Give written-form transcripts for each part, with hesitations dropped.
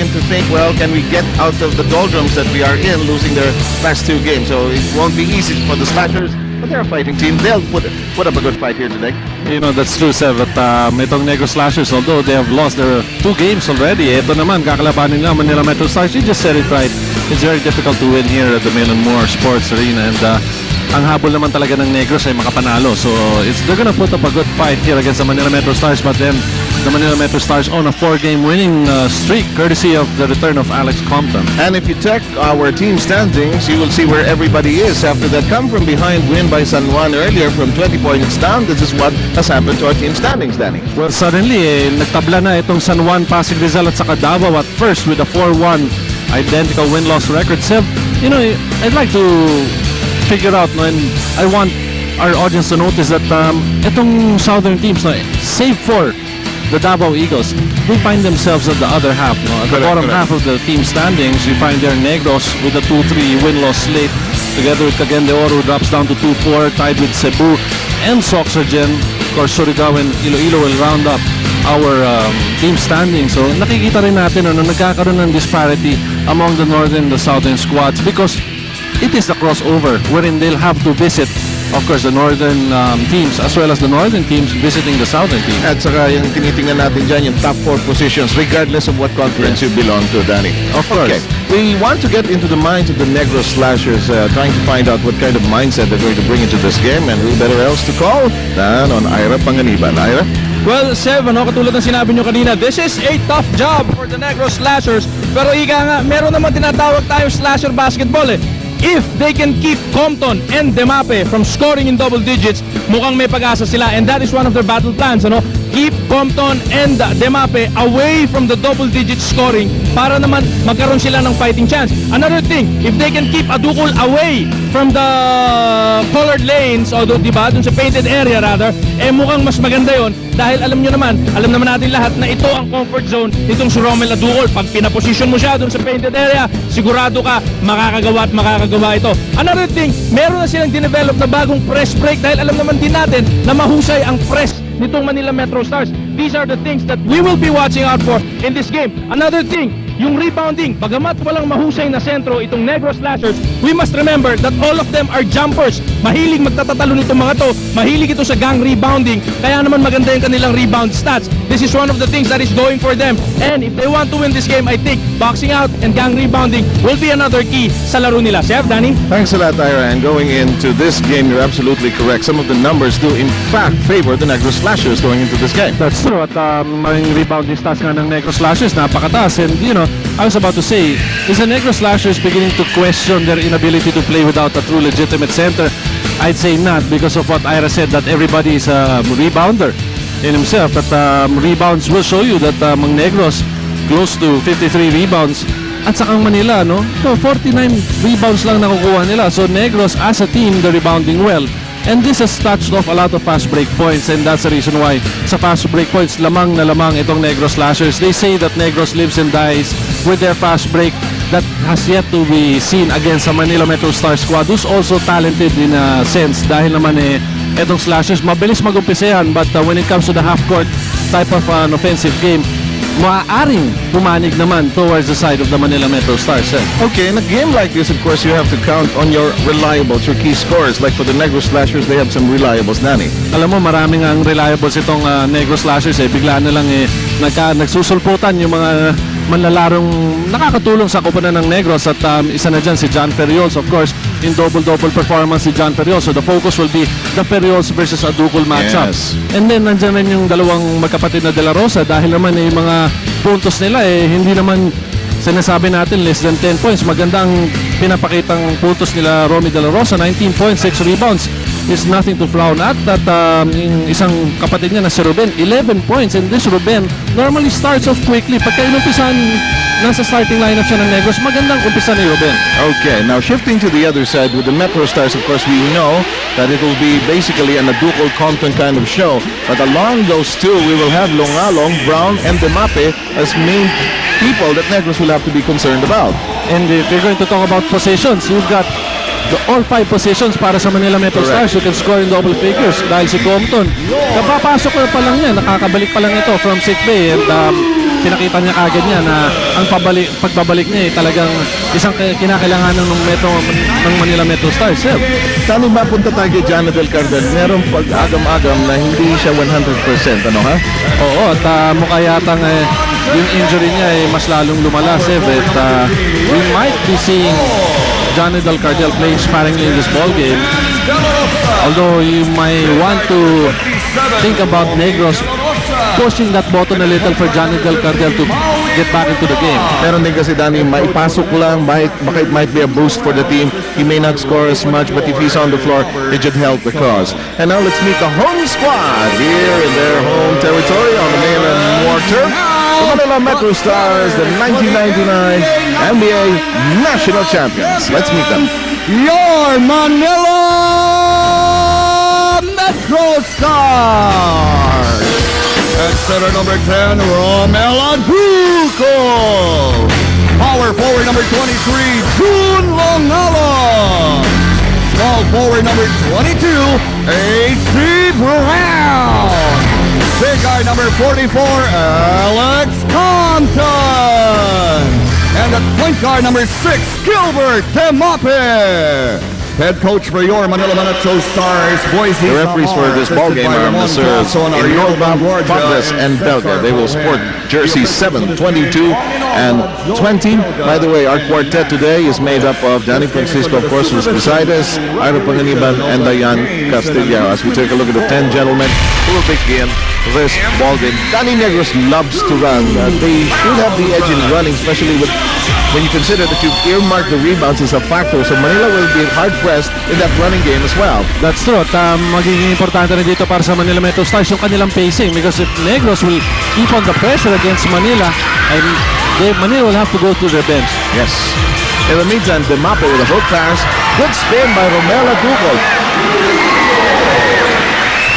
begin to think, well, can we get out of the doldrums that we are in, losing their last 2 games? So it won't be easy for the Slashers, but they're a fighting team. They'll put up a good fight here today. You know, that's true, Sev, at itong NEGROS Slashers, although they have lost their 2 games already, ito naman, kakalabanin nila Manila Metrostars. You just said it right. It's very difficult to win here at the Milan Moore Sports Arena, and ang habol naman talaga ng NEGROS ay makapanalo. So they're gonna put up a good fight here against the Manila Metrostars, but then the Manila Metrostars on a 4-game winning streak, courtesy of the return of Alex Compton. And if you check our team standings, you will see where everybody is after that come from behind win by San Juan earlier from 20 points down. This is what has happened to our team standings, Danny. Well, suddenly, nagtabla na itong San Juan, Pasig Rizal at saka Davao at first with a 4-1 identical win-loss record. Sev, you know, I'd like to figure out, no, and I want our audience to notice that itong southern teams, no, save for the Davao Eagles, they find themselves at the other half, no? At the bottom half of the team standings. You find their NEGROS with a 2-3 win-loss slate, together with Cagayan de Oro, drops down to 2-4, tied with Cebu and Soxargen. Of course, Surigao and Iloilo will round up our team standings. So nakikita rin natin na nagkakaroon ng disparity among the northern and the southern squads, because it is a crossover wherein they'll have to visit, of course, the northern teams as well as the northern teams visiting the southern teams. At saka yung tinitingnan natin dyan, yung top 4 positions, regardless of what conference you belong to, Danny. Of course. Okay. We want to get into the minds of the NEGROS Slashers, trying to find out what kind of mindset they're going to bring into this game, and who better else to call than on Ira Panganiban. Ira? Well, Sev, katulad ng sinabi nyo kanina, this is a tough job for the NEGROS Slashers. Pero ika nga, meron naman tinatawag tayong slasher basketball eh. If they can keep Compton and Demape from scoring in double digits, mukhang may pag-asa sila, and that is one of their battle plans, ano? Keep Compton and Demape away from the double-digit scoring para naman magkaroon sila ng fighting chance. Another thing, if they can keep Adukol away from the colored lanes, o diba, dun sa painted area rather, mukhang mas maganda yon, dahil alam naman natin lahat na ito ang comfort zone nitong si Romel Adukol. Pag pinaposition mo siya dun sa painted area, sigurado ka makakagawa at makakagawa ito. Another thing, meron na silang dinevelop na bagong press break, dahil alam naman din natin na mahusay ang press nitong Manila Metrostars. These are the things that we will be watching out for in this game. Another thing, yung rebounding. Bagamat walang mahusay na sentro itong NEGROS Slashers, we must remember that all of them are jumpers. Mahilig magtatatalo nitong mga to. Mahilig ito sa gang rebounding. Kaya naman maganda yung kanilang rebound stats. This is one of the things that is going for them. And if they want to win this game, I think boxing out and gang rebounding will be another key sa laro nila. Chef, Danny? Thanks a lot, Ira. And going into this game, you're absolutely correct. Some of the numbers do in fact favor the NEGROS Slashers going into this game. That's true. At may rebounding stats nga ng NEGROS Slashers, napakataas. And you know, I was about to say, is the NEGROS Slashers beginning to question their inability to play without a true legitimate center? I'd say not, because of what Ira said, that everybody is a rebounder in himself. That rebounds will show you that Mang NEGROS close to 53 rebounds. At saka Manila, no? So 49 rebounds lang nakukuha nila. So NEGROS as a team, they're rebounding well. And this has touched off a lot of fast break points, and that's the reason why sa fast break points, lamang na lamang itong NEGROS Slashers. They say that NEGROS lives and dies with their fast break. That has yet to be seen against sa Manila Metrostars squad, who's also talented in a sense, dahil naman itong Slashers mabilis mag-umpisahan, but when it comes to the half-court type of an offensive game, maaaring pumanig naman towards the side of the Manila Metrostars. Okay, in a game like this, of course, you have to count on your reliables, your key scorers. Like for the NEGROS Slashers, they have some reliables, Danny. Alam mo, maraming ang reliables itong NEGROS Slashers. Bigla na lang nagsusulputan yung mga manlalarong nakakatulong sa koponan ng NEGROS, at isa na dyan si John Ferriols, of course, in double-double performance si John Ferriols. So the focus will be the Ferriols versus Adukol matchup. Yes. And then nandyan rin yung dalawang magkapatid na De La Rosa, dahil naman yung mga puntos nila hindi naman sinasabi natin less than 10 points. Magandang pinapakitang puntos nila Romy De La Rosa, 19 points, 6 rebounds. Is nothing to frown at. That yung isang kapatid niya na si Ruben, 11 points, and this Ruben normally starts off quickly. Pagka inumpisan, nasa starting lineup siya ng NEGROS, magandang umpisa ni Ruben. Okay, now shifting to the other side with the Metrostars, of course, we know that it will be basically an Adukol Compton kind of show. But along those two, we will have Longalong, Brown, and Demape as main people that NEGROS will have to be concerned about. And if you're going to talk about positions, you've got all 5 positions para sa Manila Metrostars. You can score in double figures dahil si Compton, kapapasok na pa lang yan, nakakabalik pa lang ito from sick bay, and pinakita niya kagad niya na ang pagbabalik niya talagang isang kinakailanganan ng Manila Metrostars. Tani ba punta tayo kay Jonathan Del Cardel? Merong pag-agam-agam na hindi siya 100%, ano ha? Oo, at mukha yatang yung injury niya mas lalong lumala, Sev. We might be seeing Johnny Del Cardel playing sparingly in this ball game. Although you might want to think about Negros pushing that button a little for Johnny Del Cardel to get back into the game. Pero din kasi Danny, maipasok lang, baka it might be a boost for the team. He may not score as much, but if he's on the floor, it should help the cause. And now let's meet the home squad here in their home territory on the mainland Mortar. The Manila Metrostars, the 1999 NBA National Champions. Let's meet them. Your Manila Metrostars. At center number 10, Romela Duco. Power forward number 23, June Longala. Small forward number 22, AC Brown. Big guy number 44, Alex Compton. And at point guard number 6, Gilbert Temape. Head coach for your Manila Metrostars, Boise. The referees for this ball game are Mr. Northbound Progress and Belga. They will sport jerseys 7, 22, and 20. By the way, our quartet today is made up of Danny Francisco, of course, who's beside us, Ira Panganiban, and Dayan Castilla. As we take a look at the 10 gentlemen who will begin this ball game. Danny Negros loves to run. They should have the edge in running, especially when you consider that you've earmarked the rebounds as a factor. So Manila will be hard-pressed in that running game as well. That's true. At magiging importante rin dito para sa Manila Metrostars yung kanilang pacing, because if Negros will keep on the pressure against Manila, Manila will have to go to their bench. Yes. In the meantime, Demape with a hook pass. Good spin by Romela Duco.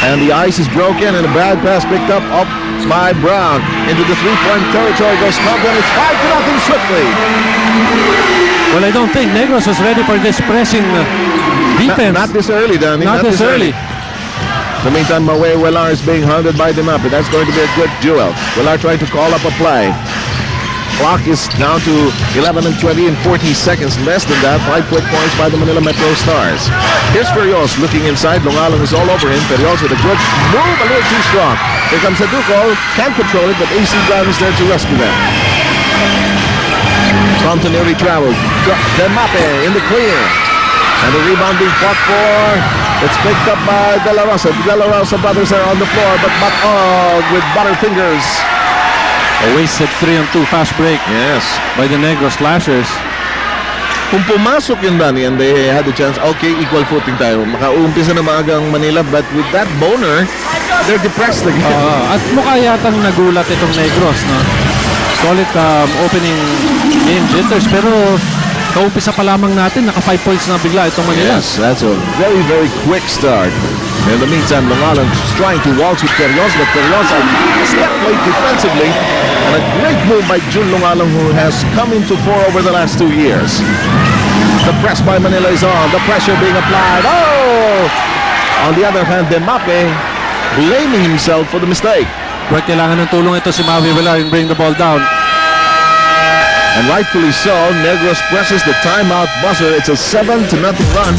And the ice is broken and a bad pass picked up by Brown. Into the three-point territory goes Compton. It's 5-0 swiftly. Well, I don't think Negros was ready for this pressing defense. Not this early, Danny. Not this early. In the meantime, Maue Wellar is being hounded by Demape. That's going to be a good duel. Wellar trying to call up a play. Clock is down to 11 and 20 and 40 seconds. Less than that, 5 quick points by the Manila Metrostars. Here's Ferios looking inside. Longalan is all over him. Ferios with a good move, a little too strong. Here comes Duco. Can't control it, but AC Brown is there to rescue them. Compton nearly traveled. Demape in the clear. And the rebound being fought for. It's picked up by De La Rosa. De La Rosa brothers are on the floor, but with butterfingers. A wasted 3-on-2 fast break. Yes. By the Negros Slashers. Kung pumasok yun, Danny, and they had the chance, okay, equal footing tayo. Makaumpisa na maagang Manila, but with that boner, they're depressed again. At mukha yatang nagulat itong Negros, no? Call it opening game jitters, pero kaumpisa pa lamang natin, naka 5 points na bigla itong Manila. Yes, that's a very, very quick start. In the meantime, Longalan is trying to waltz with Ferios, but Ferios a step late defensively. And a great move by June Longalan, who has come into 4 over the last 2 years. The press by Manila is on. The pressure being applied. Oh! On the other hand, Demape blaming himself for the mistake. But kailangan ng tulong ito si Maui Wellar and bring the ball down. And rightfully so, Negros presses the timeout buzzer. It's a 7-0 run.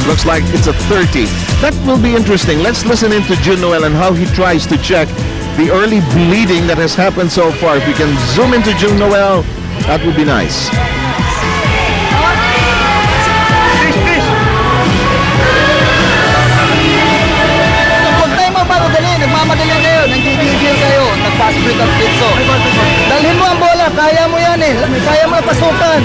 Looks like it's a 30. That will be interesting. Let's listen in to June Noel and how he tries to check the early bleeding that has happened so far. If we can zoom into June Noel, that would be nice. Huwag tayo mapamadali. Nagmamadali kayo. Nagigigil kayo. Nag-fast break at pitso. Dalhin mo ang bola. Kaya mo yan eh. Kaya mo pasukan.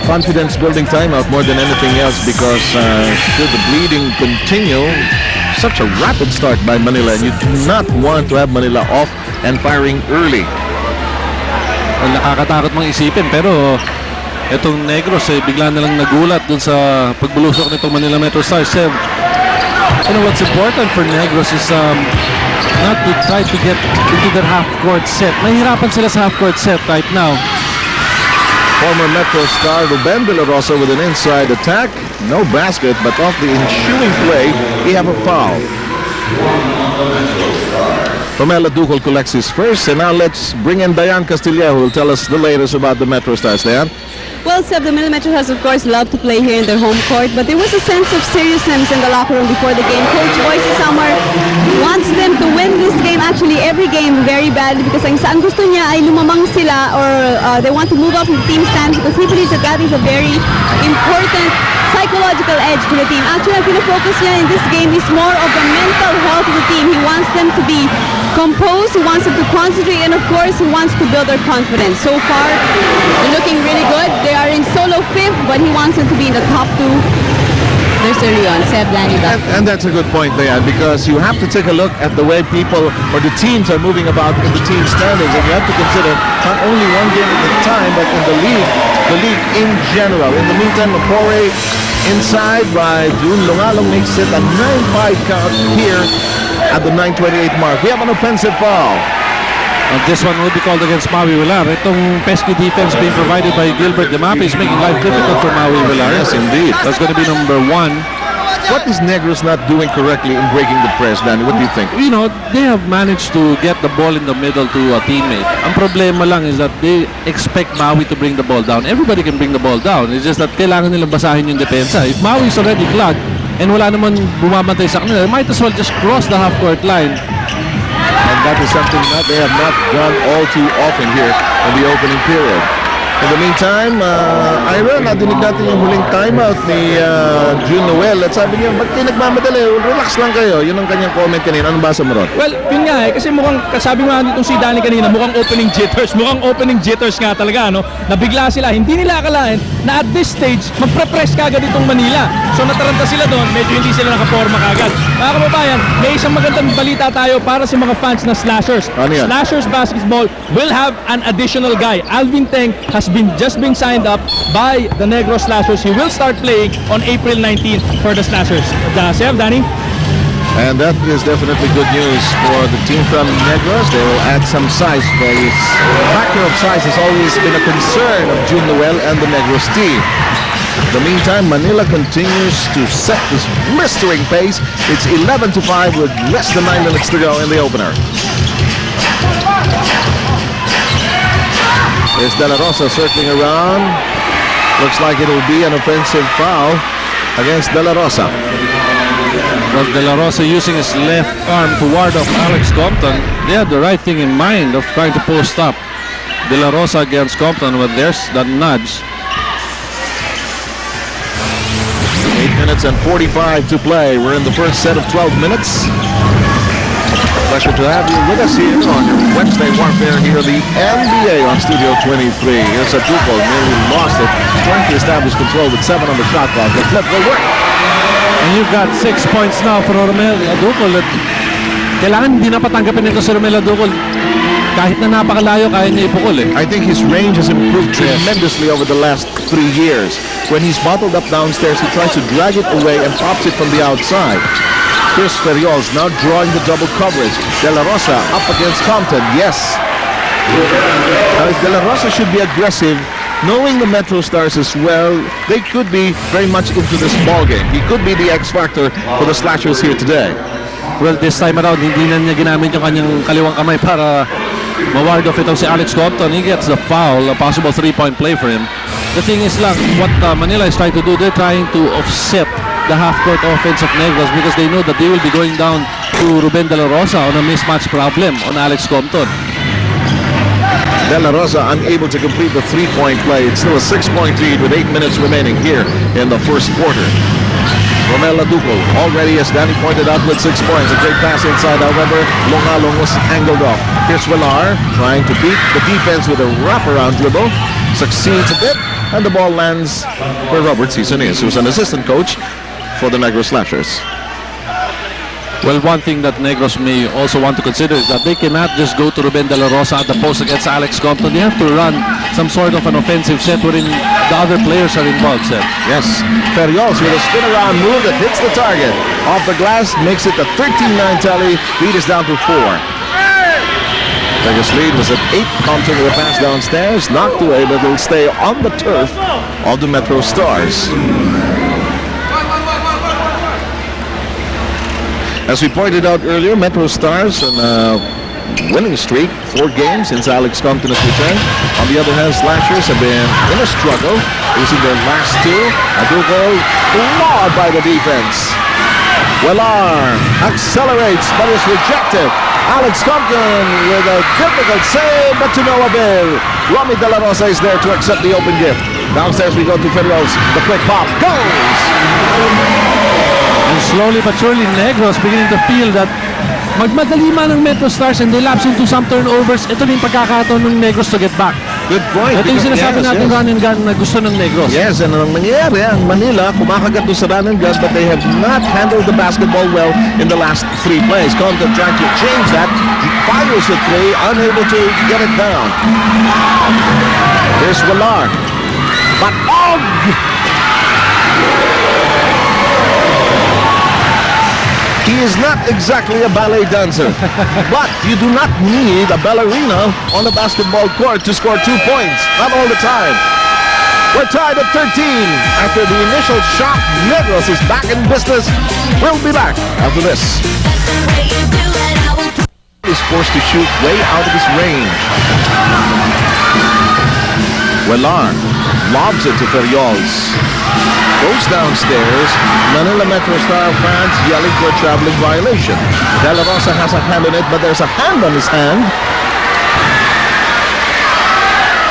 Confidence building timeout more than anything else, because should the bleeding continue, such a rapid start by Manila, and you do not want to have Manila off and firing early. Well, nakakatakot mang isipin, pero itong Negros bigla na lang nagulat dun sa pagbulusok nitong Manila Metrostars. You know what's important for Negros is not to try to get into their half-court set. Mahirapan sila sa half-court set right now. Former Metro star Ruben De La Rosa with an inside attack. No basket, but off the ensuing play, he have a foul. Romela Ducol collects his first, and now let's bring in Diane Castillejo, who will tell us the latest about the Metro Stars. Diane? Well, Seb, the Manila Metro has, of course, loved to play here in their home court, but there was a sense of seriousness in the locker room before the game. Coach Boise Samar wants them to win this game, actually every game, very badly, because ang gusto niya ay lumamang sila, or they want to move up in the team stands, because he believes that is a very important psychological edge to the team. Actually, ang pinafocus niya in this game is more of the mental health of the team. He wants them to be composed, he wants them to concentrate, and of course, he wants to build their confidence. So far, they're looking really good. They are in solo fifth, but he wants them to be in the top two. There's a Leon, Seb, Danny, And that's a good point, Diane, because you have to take a look at the way people or the teams are moving about in the team standings, and you have to consider not only one game at a time, but in the league in general. In the meantime, Mapore inside by June Lungalong makes it a 9-5 count here at the 9:28 mark. We have an offensive foul. This one will be called against Maui Villar. Itong pesky defense being provided by Gilbert Demape is making life difficult for Maui Villar. Yes, indeed. That's going to be number 1. What is Negros not doing correctly in breaking the press, Danny? What do you think? You know, they have managed to get the ball in the middle to a teammate. Ang problema lang is that they expect Maui to bring the ball down. Everybody can bring the ball down. It's just that kailangan nilang basahin yung depensa. If Maui is already clogged and wala naman bumabantay sa kanila, they might as well just cross the half-court line. And that is something that they have not done all too often here in the opening period. In the meantime, Ira, nadinig natin yung huling timeout ni June Noel. At sabi niya, ba't kayo nagmamadali? Relax lang kayo. Yun ang kanyang comment kanina. Anong basa mo ron? Well, yun nga kasi mukhang, sabi nga nitong si Danny kanina, mukhang opening jitters nga talaga, no? Nabigla sila, hindi nila akalain na at this stage, magpre-press kagad itong Manila. So nataranta sila doon, medyo hindi sila nakaporma kagad. Mga kababayan, may isang magandang balita tayo para sa mga fans na Slashers. Ano yan? Slashers Basketball will have an additional guy. Alvin Teng has just been signed up by the NEGROS Slashers. He will start playing on April 19 for the Slashers. Seb, Danny? And that is definitely good news for the team from Negros. They will add some size. The factor of size has always been a concern of June Noel and the Negros team. In the meantime, Manila continues to set this blistering pace. It's 11-5 with less than 9 minutes to go in the opener. There's De La Rosa circling around. Looks like it'll be an offensive foul against De La Rosa. Well, De La Rosa using his left arm to ward off Alex Compton. They had the right thing in mind of trying to post up. De La Rosa against Compton, but there's that nudge. 8 minutes and 45 to play. We're in the first set of 12 minutes. Pleasure to have you with us here on your Wednesday Warfare here at the NBA on Studio 23. Here's a Ducol, nearly lost it. Trying to establish control with 7 on the shot clock. The flip will work. And you've got 6 points now for Romela Ducol. Kailangan hindi na patanggapin ito si Romela Ducol. Kahit na napakalayo, kaya niya ipukol eh. I think his range has improved tremendously over the last 3 years. When he's bottled up downstairs, he tries to drag it away and pops it from the outside. Chris Ferriols now drawing the double coverage. De La Rosa up against Compton. Yes. De La Rosa should be aggressive. Knowing the Metro Stars as well, they could be very much into this ball game. He could be the X factor for the Slashers here today. Well, this time around, hindi na niya ginamit yung kanyang kaliwang kamay para ma-ward off itong si Alex Compton. He gets the foul, a possible 3-point play for him. The thing is lang, what Manila is trying to do, they're trying to offset the half-court offense of Negros because they know that they will be going down to Ruben De La Rosa on a mismatch problem on Alex Compton. De La Rosa unable to complete the 3-point play. It's still a 6-point lead with 8 minutes remaining here in the first quarter. Romela Ducol already, as Danny pointed out, with 6 points. A great pass inside, however, Longalong was angled off. Here's Villar trying to beat the defense with a wraparound dribble. Succeeds a bit, and the ball lands where Robert Season is, who's an assistant coach for the Negros Slashers. Well, one thing that Negros may also want to consider is that they cannot just go to Ruben De La Rosa at the post against Alex Compton. They have to run some sort of an offensive set wherein the other players are involved, Seth. Yes, Ferriols with a spin around move that hits the target. Off the glass, makes it a 13-9 tally. Lead is down to 4. De Vegas lead was at 8. Compton with a pass downstairs, knocked away, but will stay on the turf of the Metrostars. As we pointed out earlier, Metrostars on a winning streak, 4 games since Alex Compton has returned. On the other hand, Slashers have been in a struggle, losing their last 2. A goal clawed by the defense. Wellar accelerates, but is rejected. Alex Compton with a difficult save, but to no avail. Romy De La Rosa is there to accept the open gift. Downstairs we go to Ferrios. The quick pop goes! And slowly but surely, Negros beginning to feel that magmadali man ng Metrostars and they lapse into some turnovers. Ito na yung pagkakataon ng Negros to get back. Good point. Ito yung sinasabi natin run and gun na gusto ng Negros. Yes, and ang nangyayari, ang Manila, kumakagat doon sa run and gun, but they have not handled the basketball well in the last 3 plays. Compton trying to change that. Fires a 3, unable to get it down. Here's Wellar. But he is not exactly a ballet dancer, but you do not need a ballerina on a basketball court to score 2 points. Not all the time. We're tied at 13. After the initial shock, Negros is back in business. We'll be back after this. Is forced to shoot way out of his range. Wellar lobs it to Ferriols. Goes downstairs. Manila Metrostar fans yelling for a traveling violation. De La Rosa has a hand on it, but there's a hand on his hand.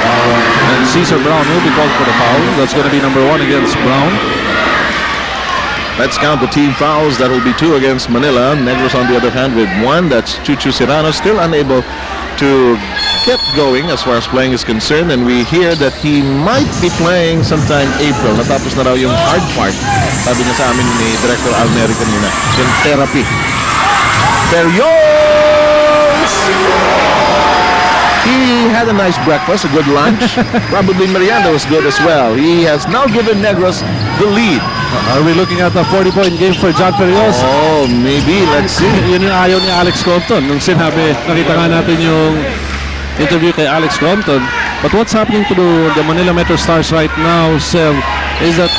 And Cesar Brown will be called for the foul. That's going to be number 1 against Brown. Let's count the team fouls. That will be 2 against Manila. Negros on the other hand with 1. That's Chuchu Serrano, still unable to get going as far as playing is concerned, and we hear that he might be playing sometime April. Natapos na raw yung hard part. Sabi niya sa amin ni Director Alneri kanina, yung therapy. Ferrios! He had a nice breakfast, a good lunch. Probably merienda was good as well. He has now given Negros the lead. Are we looking at a 40-point game for John Ferrios? Oh, maybe. Let's see. Yun yung ayaw ni Alex Compton. Nung sinabi, nakita nga natin yung interview kay Alex Compton. But what's happening to the Manila Metrostars right now, Sel, is that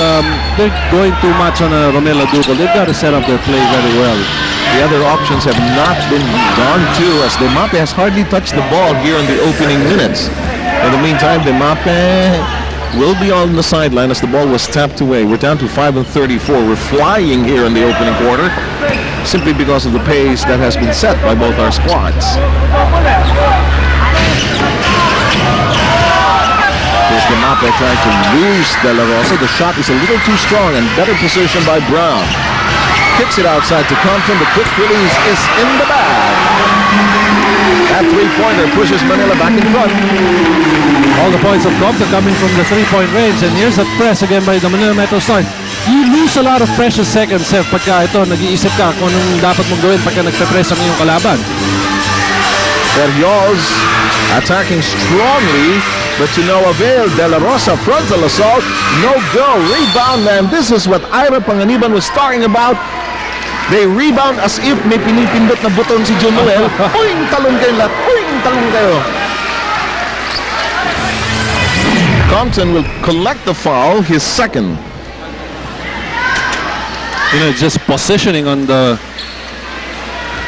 they're going too much on a Romela Ducal. They've got to set up their play very well. The other options have not been gone to, as Demape has hardly touched the ball here in the opening minutes. In the meantime, Demape will be on the sideline as the ball was tapped away. We're down to 5 and 34. We're flying here in the opening quarter simply because of the pace that has been set by both our squads. Here's Demape trying to lose De La Rosa. The shot is a little too strong and better position by Brown. Kicks it outside to Compton. The quick release is in the bag. That three-pointer pushes Manila back in front. All the points of Compton coming from the 3-point range, and here's that press again by the Manila Metrostars. You lose a lot of precious seconds, Seth, pagka ito, nag-iisip ka kung anong dapat mong gawin pagka nagpe-press ang iyong kalaban. Ferrios attacking strongly, but to no avail. De La Rosa frontal assault, no go. Rebound, and this is what Ira Panganiban was talking about. They rebound as if may pinipindot na buton si John Noel. Uing talon kayo lahat. Uing talon kayo. Compton will collect the foul, his second. You know, just positioning on the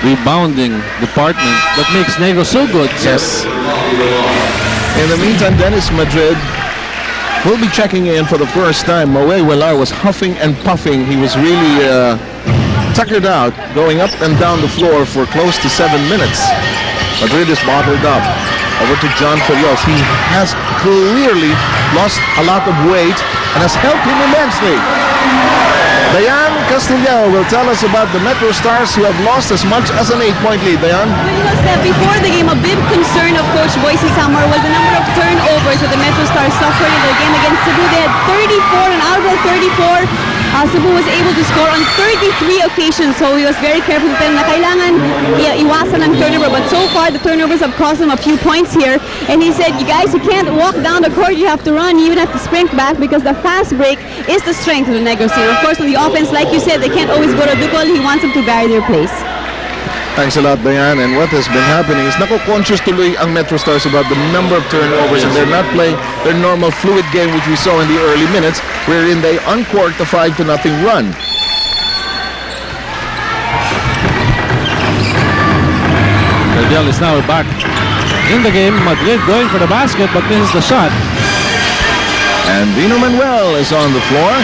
rebounding department that makes Negros so good. Yes. In the meantime, Dennis Madrid will be checking in for the first time. Moe Wellar was huffing and puffing. He was really tuckered out, going up and down the floor for close to 7 minutes. Madrid is bottled up. Over to John Ferrios. He has clearly lost a lot of weight and has helped him immensely. Dayan Castillao will tell us about the Metrostars who have lost as much as an 8-point lead. Dayan? Before the game, a big concern of Coach Boise Samar was the number of turnovers that the Metrostars suffered in the game against Cebu. They had 34, and out of the 34, Cebu was able to score on 33 occasions, so he was very careful to tell them na kailangan iwasan ang turnover. But so far, the turnovers have cost him a few points here. And he said, you guys, you can't walk down the court, you have to run, you even have to sprint back because the fast break is the strength of the Negros team. Of course, with the offense, like you said, they can't always go to Ducol. He wants them to guard their place. Thanks a lot, Diane. And what has been happening is nako-conscious tuloy ang Metrostars about the number of turnovers, and they're not playing their normal fluid game which we saw in the early minutes, wherein they uncorked a 5-0 run. Cardiel is now back in the game. Madrid going for the basket, but misses the shot. And Vino Manuel is on the floor.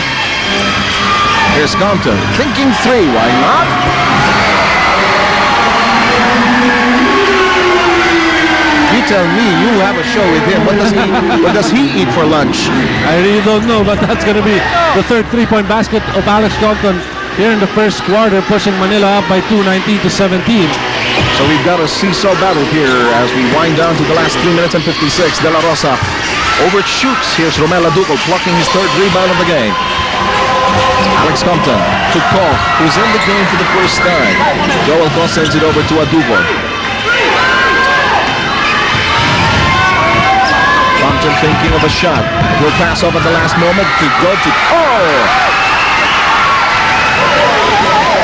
Here's Compton, thinking three, why not? You tell me, you have a show with him. What does he eat for lunch? I really don't know, but that's going to be the third three-point basket of Alex Compton here in the first quarter, pushing Manila up by 19-17. So we've got a seesaw battle here as we wind down to the last 3 minutes and 56. De La Rosa overshoots. Here's Romel Aduco plucking his third rebound of the game. Alex Compton to Koch, who's in the game for the first time. Joel Koch sends it over to Aduco. Compton thinking of a shot. Will pass off at the last moment to go to... Oh!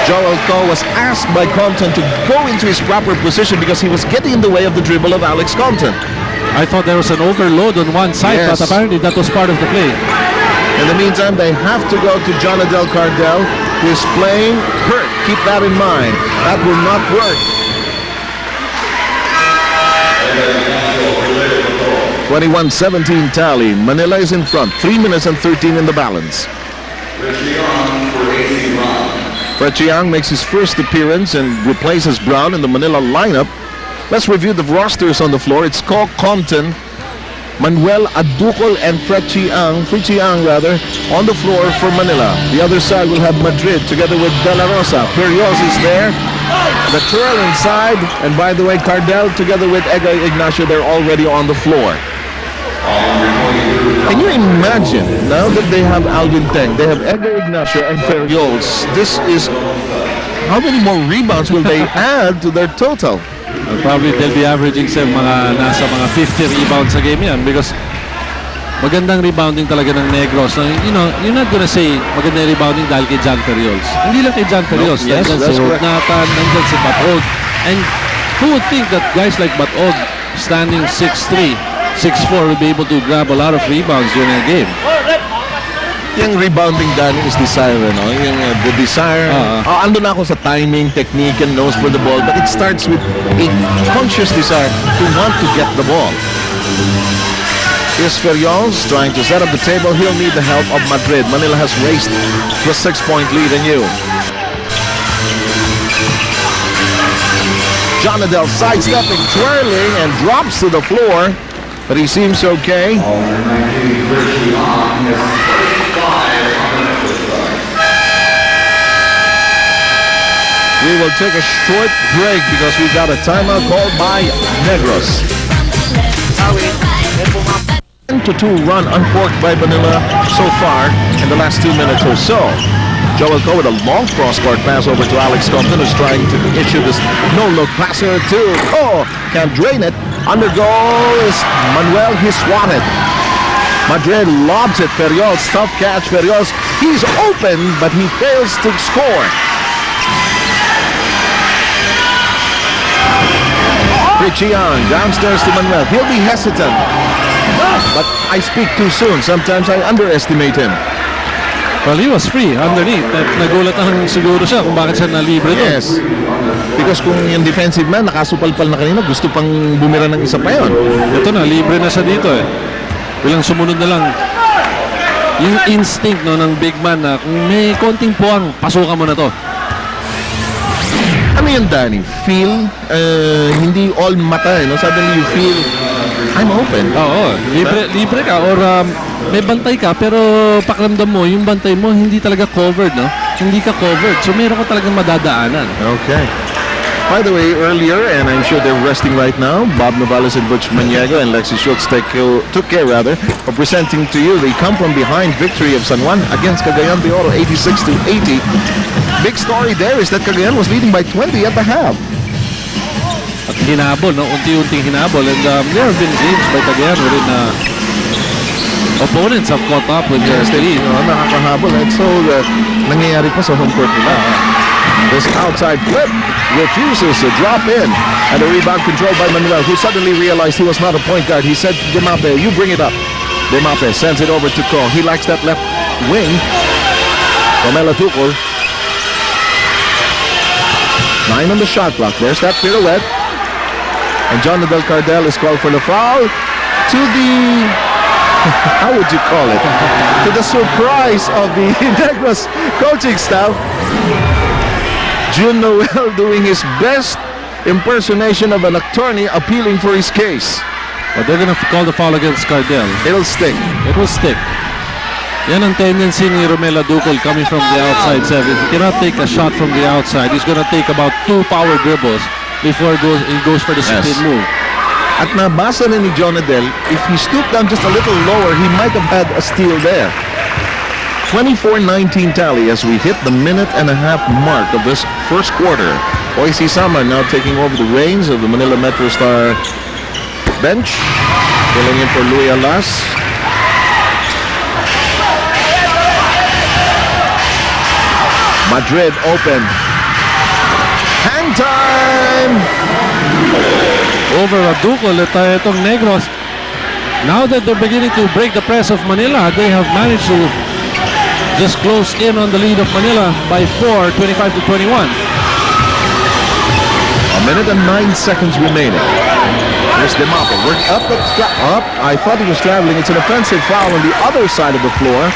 Joel Koch was asked by Compton to go into his proper position because he was getting in the way of the dribble of Alex Compton. I thought there was an overload on one side, Yes. but apparently that was part of the play. In the meantime, they have to go to Jonadel Cardell, who is playing hurt. Keep that in mind. That will not work. 21-17 tally. Manila is in front. 3 minutes and 13 in the balance. Fred Chiang makes his first appearance and replaces Brown in the Manila lineup. Let's review the rosters on the floor. It's Koch, Compton, Manuel Aducol, and Fred Chiang on the floor for Manila. The other side will have Madrid together with De La Rosa. Perios is there. The twirl inside. And by the way, Cardell together with Egay Ignacio, they're already on the floor. Can you imagine, now that they have Alvin Teng, they have Egay Ignacio and Perios, this is, how many more rebounds will they add to their total? Probably they'll be averaging sa nasa mga 50 rebounds a game yan because magandang rebounding talaga ng Negros. You know, you're not gonna say magandang rebounding dahil kay John Periols. Hindi lang kay John Periols. Yes, Nandyan that's si correct. Nathan, nandyan si Batog. And who would think that guys like Batog, standing 6'3", 6'4", will be able to grab a lot of rebounds during a game? Yung rebounding, Danny, is desire, no? Yung the desire. Ando na ako sa timing, technique, and nose for the ball, but it starts with a conscious desire to want to get the ball. Here's Ferrios trying to set up the table. He'll need the help of Madrid. Manila has raced to a 6-point lead anew. Jonadel sidestepping, twirling, and drops to the floor, but he seems okay. We will take a short break because we got a timeout called by Negros. 10-2 run uncorked by Manila so far in the last 2 minutes or so. Joel Koch with a long cross-court pass over to Alex Compton, who's trying to issue this no-look passer to can't drain it. Under goal is Manuel. He swatted. Madrid lobs it. Perios, tough catch. Perios, he's open, but he fails to score. Chiang downstairs to Manuel. He'll be hesitant, but I speak too soon. Sometimes I underestimate him. Well, he was free underneath. Nagulat lang siguro siya kung bakit siya nalibre doon. Yes. Because kung yung defensive man nakasupal-pal na kanina, gusto pang bumira ng isa pa yun. Ito na, libre na siya dito eh. Bilang sumunod na lang yung instinct ng big man na kung may konting puwang, pasukan mo na to. Ano yun, Danny? Feel, hindi all mata, no? Suddenly you feel, I'm open. Oo, libre ka or may bantay ka pero pakiramdam mo, yung bantay mo hindi talaga covered, no? Hindi ka covered. So meron ka talagang madadaanan. Okay. By the way, earlier, and I'm sure they're resting right now, Bob Novales and Butch Maniago and Lexi Schultz took care of presenting to you the come-from-behind victory of San Juan against Cagayan de Oro, 86-80. Big story there is that Cagayan was leading by 20 at the half. At hinabol, no? Unti-unting hinabol. And there have been games by Cagayan wherein opponents have caught up with their lead. Nakakahabol. And so, nangyayari pa sa home court nila. This outside flip. refuses to drop in. And the rebound controlled by Manuel, who suddenly realized he was not a point guard. He said, Demape, you bring it up. Demape sends it over to Ko. He likes that left wing. Romela Tucol. 9 on the shot clock. There's that pirouette. And John Adel Cardell is called for the foul. To the, how would you call it? To the surprise of the Negros coaching staff, June Noel doing his best impersonation of an attorney appealing for his case. But they're gonna call the foul against Cardell. It'll stick. It will stick. Yan ang tendency ni Romela Ducol coming from the outside, Sev. If he cannot take a shot from the outside, he's gonna take about 2 power dribbles before he goes for the spin move. At nabasa na ni John Adel, if he stooped down just a little lower, he might have had a steal there. 24-19 tally as we hit the minute-and-a-half mark of this first quarter. Boise Sama now taking over the reins of the Manila Metrostar bench. Filling in for Louis Alas. Madrid open. Hang time! Over a Ducol at itong Negros. Now that they're beginning to break the press of Manila, they have managed to just close in on the lead of Manila by 4, 25 to 21. A minute and 9 seconds remaining. Here's Demape. We're up. I thought he was traveling. It's an offensive foul on the other side of the floor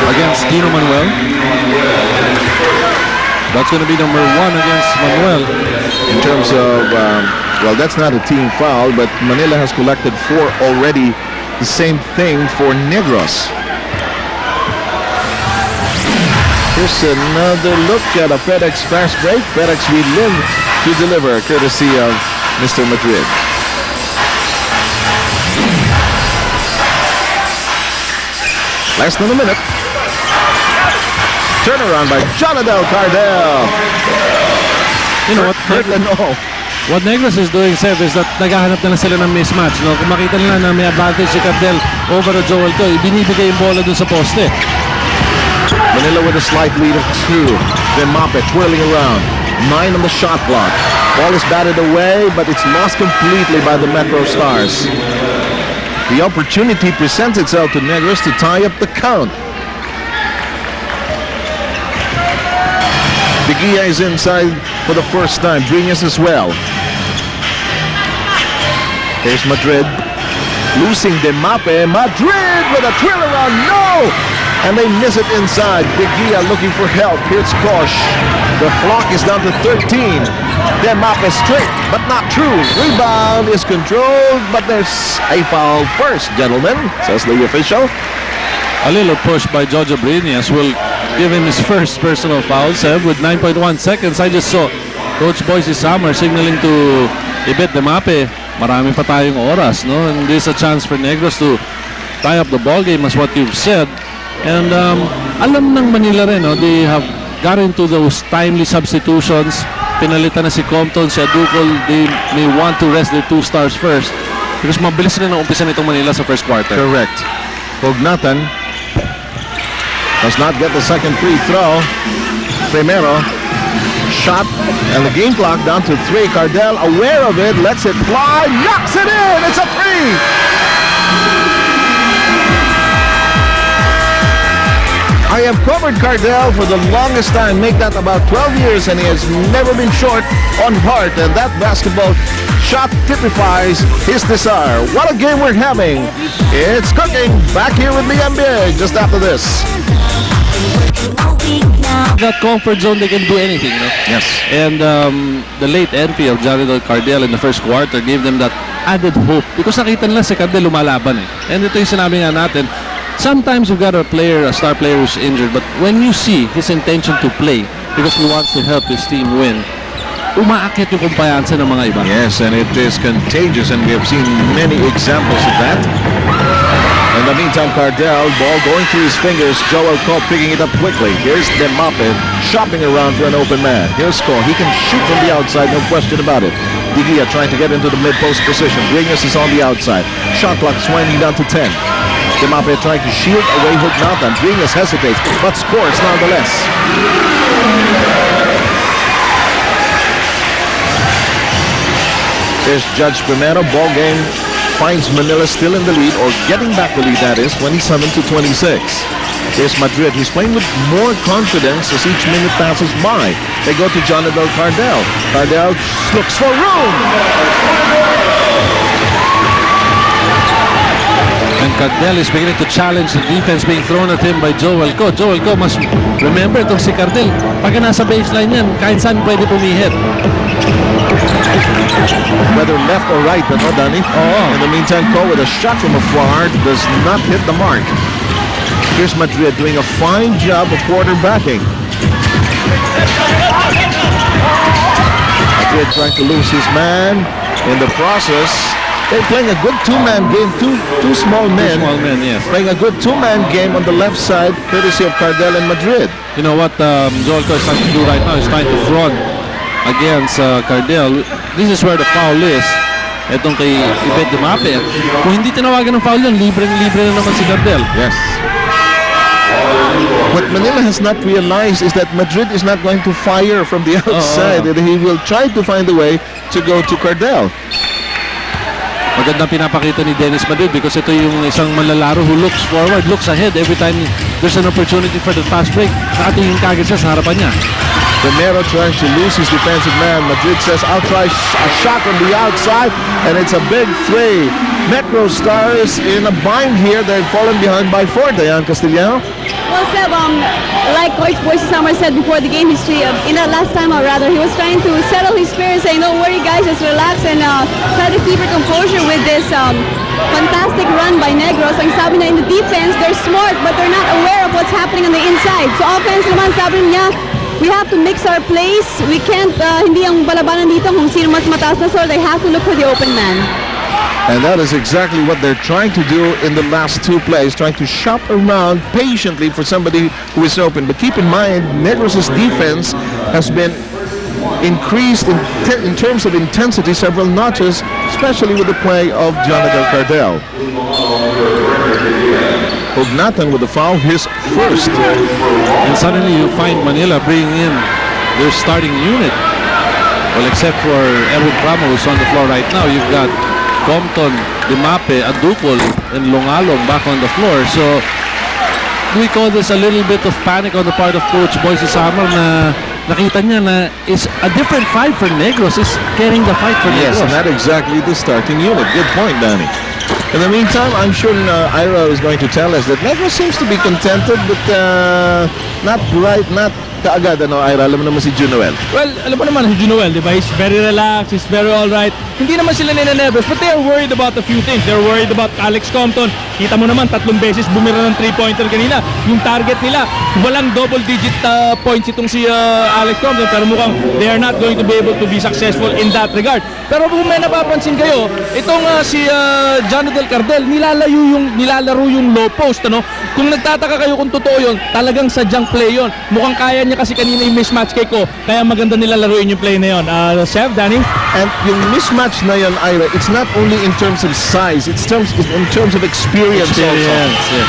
Against Dino Manuel. That's going to be number 1 against Manuel. in terms of, well, that's not a team foul, but Manila has collected 4 already. The same thing for Negros. Here's another look at a FedEx fast break. FedEx, we live to deliver, courtesy of Mr. Madrid. Less than a minute. Turnaround by Jonadel Cardell. You know what? Hurt and all. What Negros is doing, Seb, is that naghahanap na lang sila ng mismatch. No? Kung makita nila na may advantage si Cardell over a Joel Toy, binibigay yung bola dun sa poste. Manila with a slight lead of 2. Then Mopet twirling around. 9 on the shot clock. Ball is batted away, but it's lost completely by the Metrostars. The opportunity presents itself to Negros to tie up the count. Bigia is inside for the first time. Breñas as well. Here's Madrid. Losing Demape. Madrid with a twirl around. No! And they miss it inside. Bigia looking for help. Here's Kosh. The clock is down to 13. Demape straight, but not true. Rebound is controlled, but there's a foul first, gentlemen, says the official. A little push by Jojo Breñas will give him his first personal foul, Seb, with 9.1 seconds. I just saw Coach Boise Summer signaling to Ibet Demape. Marami pa tayong oras, no? And there's a chance for Negros to tie up the ball game, as what you've said. And alam ng Manila rin, no? They have got into those timely substitutions. Pinalitan na si Compton, si Aducol. They may want to rest their 2 stars first because mabilis rin ang umpisa nitong Manila sa first quarter. Correct. Pugnatan does not get the second free throw. Primero shot, and the game clock down to 3. Cardell, aware of it, lets it fly, knocks it in. It's a 3. I have covered Cardell for the longest time, make that about 12 years, and he has never been short on heart, and that basketball shot typifies his desire. What a game we're having. It's cooking. Back here with the NBA just after this. That comfort zone, they can do anything, no? Yes. And the late entry of Jonadel Cardell in the first quarter gave them that added hope because nakita nila si Cardell lumalaban eh. And ito yung sinabi nga natin, sometimes you've got a star player who's injured, but when you see his intention to play because he wants to help his team win, umaakit yung kumpiyansa ng mga iba. Yes, and it is contagious, and we have seen many examples of that. In the meantime, Cardell, ball going through his fingers. Joel Cole picking it up quickly. Here's Demape shopping around for an open man. Here's Cole. He can shoot from the outside, no question about it. Digia trying to get into the mid-post position. Breñas is on the outside. Shot clock winding down to 10. Demape trying to shield away Hook Nathan. Breñas hesitates, but scores nonetheless. Here's Judge Primero. Ball game finds Manila still in the lead, or getting back the lead, that is, 27-26. Here's Madrid, who's playing with more confidence as each minute passes by. They go to Jonathan Cardell. Cardell looks for room. And Cardell is beginning to challenge the defense being thrown at him by Joel Co. Joel Co must remember itong si Cardell. Pag nasa baseline yan, kahit saan pwede pumihit. Whether left or right, ano, Danny? In the meantime, Co with a shot from afar does not hit the mark. Here's Madrid doing a fine job of quarterbacking. Madrid trying to lose his man. In the process, they're playing a good two-man game. Two small men. Two small men, yes. Playing a good two-man game on the left side, courtesy of Cardell and Madrid. You know what Joel Co is trying to do right now is trying to front against Cardell. This is where the foul is. Itong kay Ibet Dumape. Kung hindi tinawagan ng foul yun, libre-libre na naman si Cardell. Yes. What Manila has not realized is that Madrid is not going to fire from the outside. And he will try to find a way to go to Cardell. Magandang pinapakita ni Dennis Madrid because ito yung isang manlalaro who looks forward, looks ahead every time there's an opportunity for the fast break. Nakatingin kagad siya sa harapan niya. Primero trying to lose his defensive man. Madrid says, I'll try a shot on the outside, and it's a big three. Metrostars in a bind here. They're fallen behind by 4. Dayan Castellano. Well, Seb, like Coach Boise Summer said before the game history, in that last time out rather, he was trying to settle his spirits, saying, don't worry guys, just relax and try to keep your composure with this fantastic run by Negros. Ang sabi niya in the defense, they're smart but they're not aware of what's happening on the inside. So offense naman, sabi niya, we have to mix our plays. We can't, hindi ang balabanan dito kung sino mas mataas na score. They have to look for the open man. And that is exactly what they're trying to do in the last 2 plays, trying to shop around patiently for somebody who is open. But keep in mind, Negros' defense has been increased in terms of intensity several notches, especially with the play of Jonathan Cardell. Hugnatan with the foul, his first. And suddenly you find Manila bringing in their starting unit. Well, except for Erwin Ramos who's on the floor right now, you've got Compton, Dimape, Adupol, and Longalong back on the floor. So, do we call this a little bit of panic on the part of Coach Boise Summer na nakita niya na is a different fight for Negros, is carrying the fight for Negros. Yes, and not exactly the starting unit. Good point, Danny. In the meantime, I'm sure Ira is going to tell us that Negros seems to be contented, but not kaagad, Ira. Alam mo naman si Junoel. Well, alam mo naman si Junoel, di ba? He's very relaxed, he's very alright. Hindi naman sila ninenervous, but they are worried about a few things. They're worried about Alex Compton. Kita mo naman, 3 beses bumira ng 3-pointer kanina. Yung target nila, walang double-digit points itong si Alex Compton, pero mukhang they are not going to be able to be successful in that regard. Pero kung may napapansin kayo, itong si Jonathan Cardell, nilalaro yung low post, ano? Kung nagtataka kayo kung totoo yun, talagang sadyang play yun. Mukhang kaya niya kasi kanina yung mismatch kay Ko, kaya maganda nila laruin yung play na yun. Chef, Danny? And yung mismatch na yun, Ira, it's not only in terms of size, it's in terms of experience also. Yes.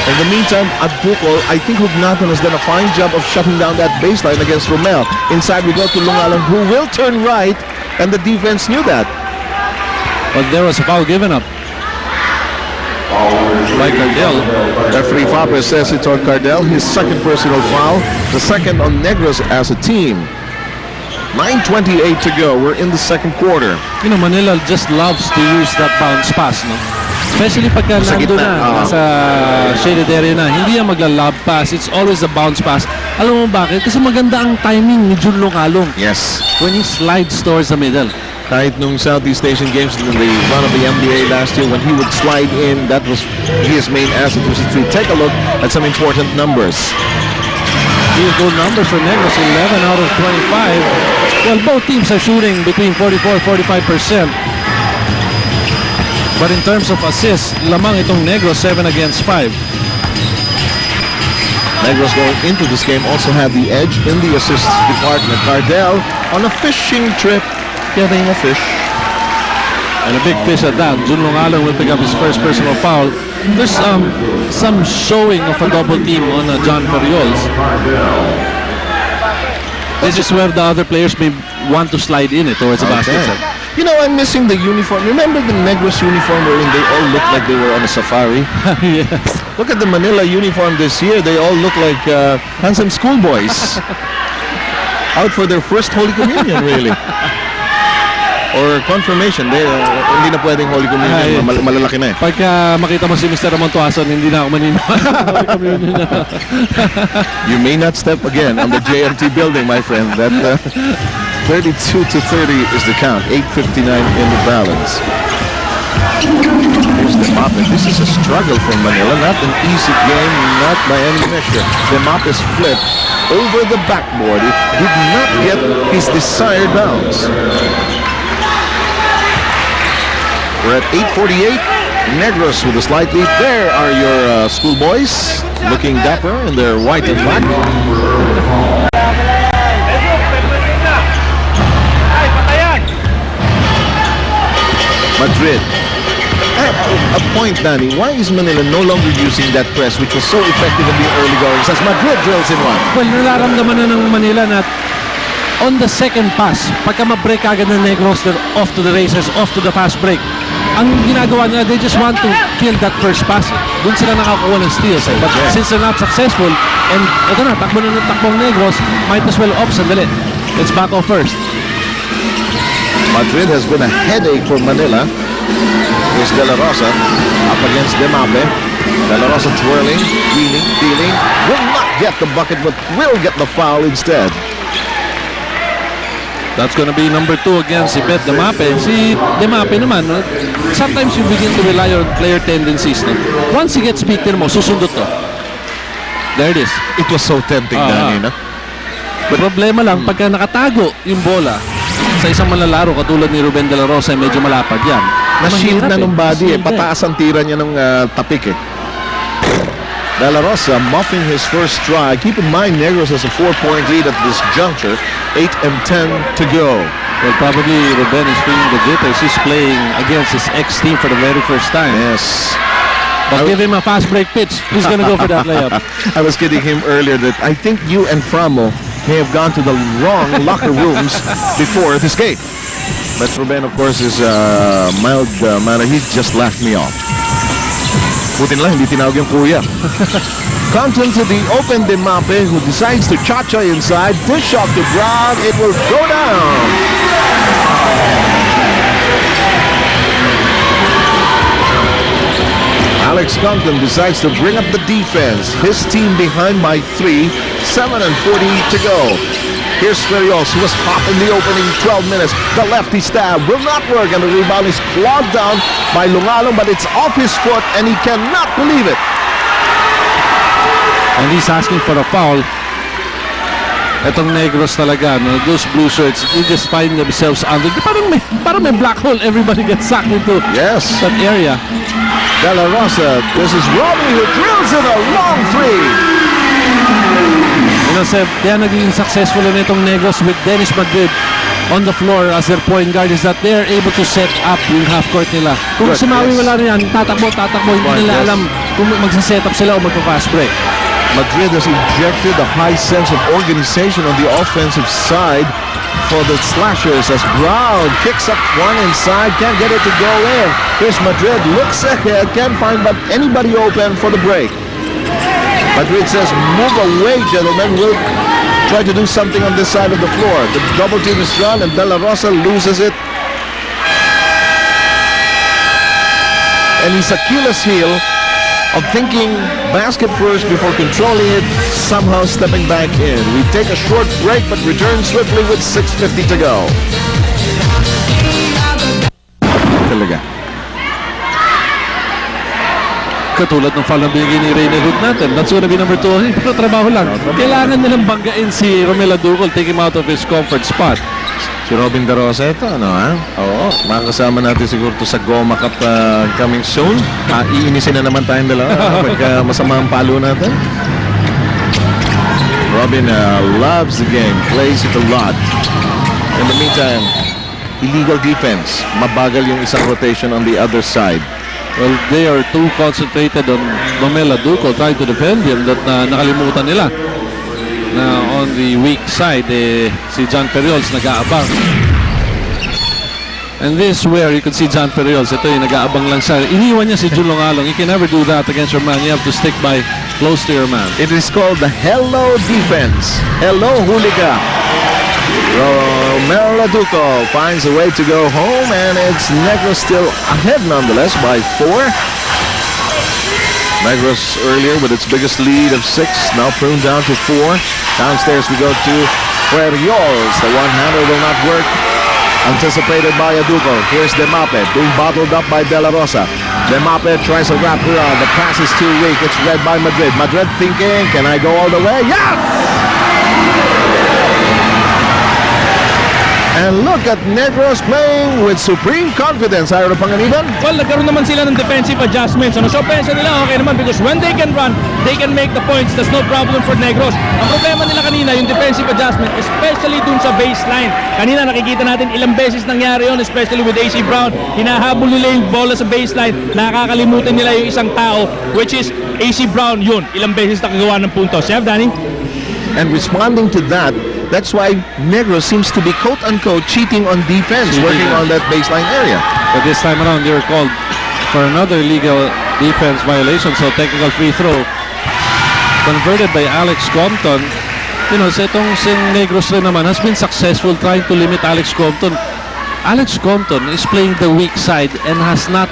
In the meantime, at Bukol, I think Hugnatan has done a fine job of shutting down that baseline against Romel. Inside we go to Lungalang, who will turn right, and the defense knew that. But there was a foul given up by Cardell. Referee Fabres says it's on Cardell, his second personal foul, the second on Negros as a team. 9:28 to go. We're in the second quarter. You know, Manila just loves to use that bounce pass, no? Especially pagka Sa nando gitna, na, nasa shaded area na, hindi yan magla-lob pass. It's always a bounce pass. Alam mo bakit? Kasi maganda ang timing ni Jun Longalong Yes. when he slides towards the middle. Kahit nung Southeast Asian Games in the run of the NBA last year, when he would slide in, that was his main asset. Take a look at some important numbers. Field goal numbers for Negros, 11 out of 25. Well, both teams are shooting between 44-45%. But in terms of assists, lamang itong Negros, 7 against 5. Negros going into this game also had the edge in the assists department. Cardell on a fishing trip, getting a fish. And a big fish at that. Jun Longalong will pick up his first personal foul. There's some showing of a double team on John Coriols. This is where the other players may want to slide in towards the basket. Okay. You know, I'm missing the uniform. Remember the Negros uniform wherein they all look like they were on a safari? Yes. Look at the Manila uniform this year. They all look like handsome schoolboys. Out for their first Holy Communion, really. Or confirmation. Hindi na pwedeng Holy Communion. Malalaki na eh. Pagka makita mo si Mr. Ramon Tuason, hindi na ako maniniwala. You may not step again on the JMT building, my friend. That 32 to 30 is the count. 8:59 in the balance. Here's the mop. This is a struggle for Manila. Not an easy game, not by any measure. The mop is flipped over the backboard. It did not get his desired bounce. We're at 8:48. Negros with a slight lead. There are your schoolboys looking dapper in their white and black. Madrid. A point, Danny. Why is Manila no longer using that press which was so effective in the early goings as Madrid drills in one? Well, nararamdaman na ng Manila na on the second pass, pagka ma-break agad ng Negros, they're off to the races, off to the fast break. Ang ginagawa nila, they just want to kill that first pass. Doon sila nakakuha ng steals. But since they're not successful, and ito na, takbo na ng takbong Negros, might as well off sandali. Let's back off first. Madrid has been a headache for Manila. Here's De La Rosa up against Demape. De La Rosa twirling, wheeling, dealing. Will not get the bucket, but will get the foul instead. That's gonna be number 2 against si Bet Demape. Si Demape naman, sometimes you begin to rely on player tendencies. No? Once he gets beaten mo, susundot to. There it is. It was so tempting, Danny, no? Problema lang, pagka nakatago yung bola sa isang manlalaro katulad ni Ruben De La Rosa, medyo malapad yan. Na-shield na ng body eh. Na-shield Pataas ang tira niya ng tapik eh. De La Rosa muffing his first try. Keep in mind, Negros has a 4-point lead at this juncture. 8 and 10 to go. Well, probably Ruben is feeling the jitters. He's playing against his ex-team for the very first time. Yes. But give him a fast break pitch. He's gonna go for that layup. I was kidding him earlier that I think you and Framo may have gone to the wrong locker rooms before this game. But Ruben, of course, is mild manner. He just laughed me off. Buti na lang, hindi tinawag yung kuya. Compton to the open Demape, who decides to cha-cha inside. Dish off to Brown. It will go down. Alex Compton decides to bring up the defense. His team behind by 3. 7 and 40 to go. Here's Ferios, who was hot in the opening 12 minutes. The lefty stab will not work, and the rebound is clogged down by Lungalong, but it's off his foot, and he cannot believe it. And he's asking for a foul. Etong Negros talaga, no? Those blue shirts, you just find themselves under. Parang may black hole. Everybody gets sucked into Yes. that area. De La Rosa, this is Robbie who drills in a long 3. You know, Seb, kaya naging successful na itong Negros with Dennis Madrid on the floor as their point guard is that they are able to set up yung half court nila. Kung Good, si Maui yes. wala na yan, tatakbo, hindi nila Yes. alam kung magsa-set up sila o magpa-fast break. Madrid has injected a high sense of organization on the offensive side for the slashers as Brown kicks up one inside, can't get it to go in. Here's Madrid, looks ahead, can't find but anybody open for the break. Madrid says, move away, gentlemen. We'll try to do something on this side of the floor. The double team is run and De La Rosa loses it. And his Achilles heel of thinking basket first before controlling it, somehow stepping back in. We take a short break but return swiftly with 6:50 to go. Talaga. Katulad ng foul na binigay ni Reyna Hood natin. That's gonna be number 2. Pero trabaho lang. Kailangan nilang banggain si Romela Ducol, take him out of his comfort spot. Si Robin De Rosa ito, ano ha? Oo, makakasama natin siguro to sa Goma Cup coming soon. Iinisin na naman tayong dalawa pagka masama ang palo natin. Robin loves the game, plays it a lot. In the meantime, illegal defense. Mabagal yung isang rotation on the other side. Well, they are too concentrated on Romela Ducol trying to defend him that nakalimutan nila. na on the weak side, si John Ferriols nag-aabang. And this where you can see John Ferriols. Ito yung nag-aabang lang siya. Iniwan niya si Julong Along. You can never do that against your man. You have to stick by close to your man. It is called the hello defense. Hello, Huliga. Romel Laduco finds a way to go home, and it's Negros still ahead nonetheless by 4. Negros earlier with its biggest lead of 6, now pruned down to 4. Downstairs we go to Ferriols. The one-hander will not work. Anticipated by Aduco. Here's Demape being bottled up by De La Rosa. Demape tries a wrap around. The pass is too weak. It's read by Madrid. Madrid thinking, can I go all the way? Yeah! And look at Negros playing with supreme confidence. Ira Panganiban. Well, nagkaroon naman sila ng defensive adjustments. Ano, so pensa nila okay naman because when they can run, they can make the points. That's no problem for Negros. Ang problema nila kanina, yung defensive adjustment, especially dun sa baseline. Kanina nakikita natin ilang beses nangyari yun, especially with AC Brown. Hinahabol nila yung bola sa baseline. Nakakalimutan nila yung isang tao, which is AC Brown. Yun, ilang beses nakagawa ng puntos. Chef, Danny? And responding to that, that's why Negros seems to be quote-unquote cheating on defense, working on that baseline area. But this time around, they were called for another legal defense violation. So technical free throw converted by Alex Compton. You know, so itong si Negros rin naman has been successful trying to limit Alex Compton. Alex Compton is playing the weak side and has not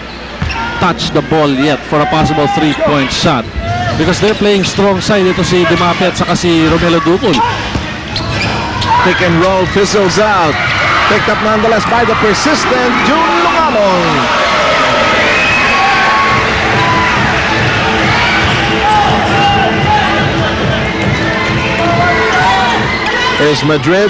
touched the ball yet for a possible 3-point shot. Because they're playing strong side. Ito si Demape at saka si Romelo Ducol. Pick and roll fizzles out. Picked up nonetheless by the persistent Jun Lugalong. Here's Madrid.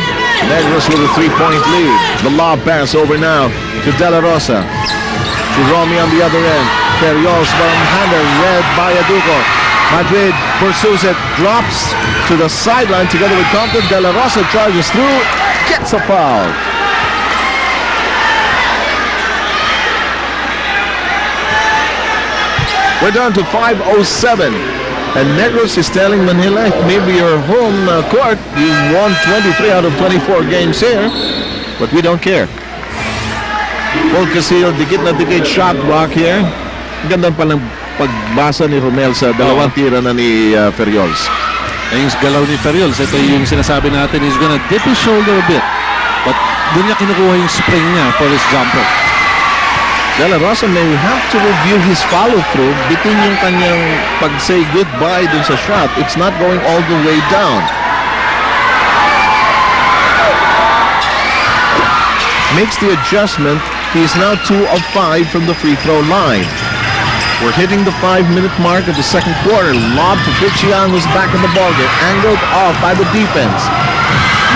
Negros with a 3-point lead. The lob pass over now to De La Rosa. To Romy on the other end. Ferriols one-hander read by Aduco. Madrid pursues it, drops to the sideline together with Compton. De La Rosa charges through, gets a foul. We're down to 5:07. And Negros is telling Manila, maybe your home court, you won 23 out of 24 games here, but we don't care. Full Casillo, dikit na dikit shot block here. Ganda pa ng pagbasa ni Romel sa dalawang tira na ni Ferriols. Yung galaw ni Ferriols, ito yung sinasabi natin, he's gonna dip his shoulder a bit. But doon niya kinukuha yung spring niya for his jumper. De La Rosa may have to review his follow-through between yung kanyang pag-say goodbye dun sa shot. It's not going all the way down. Makes the adjustment. He is now 2 of 5 from the free throw line. We're hitting the 5-minute mark of the second quarter. Lob to Pichian, who's back in the ballgame. Angled off by the defense.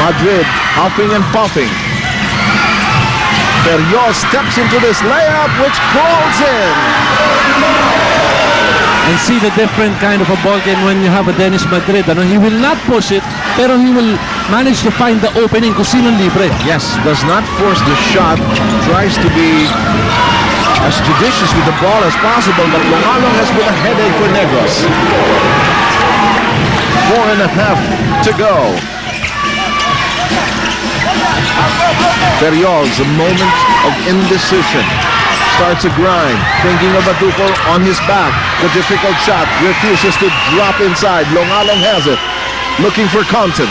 Madrid huffing and puffing. Ferriols steps into this layup, which falls in. And see the different kind of a ball game when you have a Dennis Madrid. Ano, he will not push it, pero he will manage to find the opening kung sinong libre. Yes, does not force the shot. Tries to be as judicious with the ball as possible, but Longalong has been a headache for Negros. 4.5 to go. Ferriols, a moment of indecision. Starts a grind, thinking of Aduco on his back. The difficult shot, refuses to drop inside. Longalong has it, looking for Compton.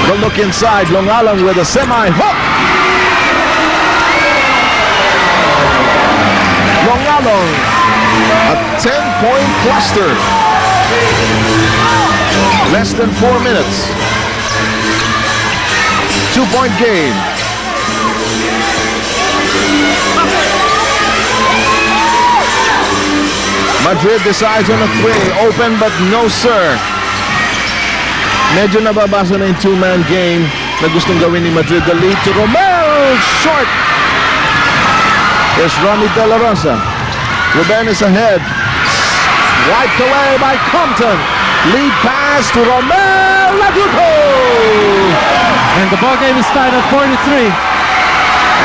The look inside, Longalong with a semi-hook. Longalong, a 10-point cluster. Less than 4 minutes. 2-point game. Madrid decides on a 3. Open, but no sir. Medyo nababasa na yung 2-man game na gustong gawin ni Madrid. The lead to Romel. Short. There's Romy De La Rosa. Ruben is ahead. Wiped away by Compton. Lead pass to Romel Laduco. And the ball game is tied at 43.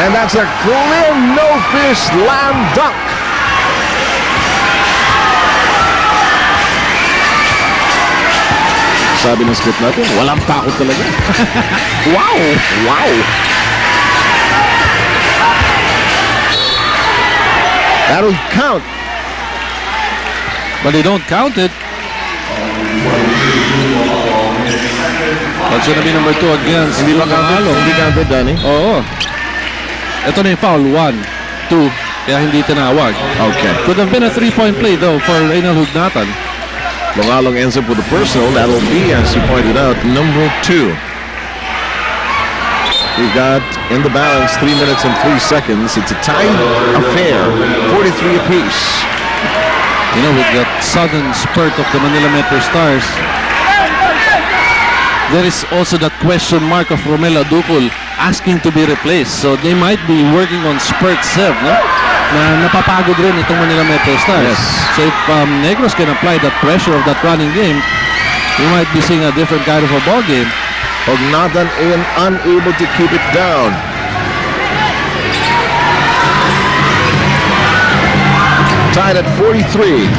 And that's a clear no-fish slam dunk. sabi ng script natin, walang takot talaga. Wow! Wow! That'll count. But they don't count it. That's gonna be number 2 against Hindi ba counted? Longalong. Hindi counted, Danny? Oo. Ito na yung foul. 1, 2. Kaya hindi tinawag. Okay. Could have been a 3-point play though for Reynal Hugnatan. Longalong ends up with a personal. That'll be, as you pointed out, number 2. We've got in the balance 3 minutes and 3 seconds. It's a tied affair, 43 apiece. You know, with that sudden spurt of the Manila Metrostars, there is also that question mark of Romel Adupol asking to be replaced. So they might be working on spurt serve, no? Na napapagod rin itong Manila Metrostars. Yes. So if Negros can apply that pressure of that running game, we might be seeing a different kind of a ball game. Hugnatan unable to keep it down. Tied at 43.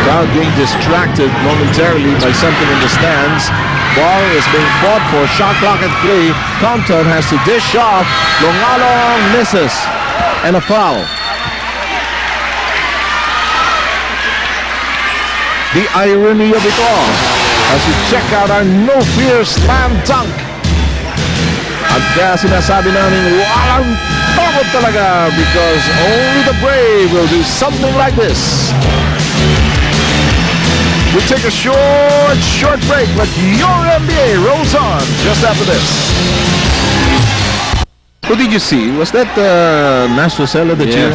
Crowd being distracted momentarily by something in the stands. Ball is being fought for. Shot clock at 3. Compton has to dish off. Longalong misses. And a foul. The irony of it all as you check out our no fear slam dunk. At kaya sinasabi namin walang takot talaga because only the brave will do something like this. We take a short break, but your NBA rolls on just after this. Who did you see? Was that Nash Rosella that Yes.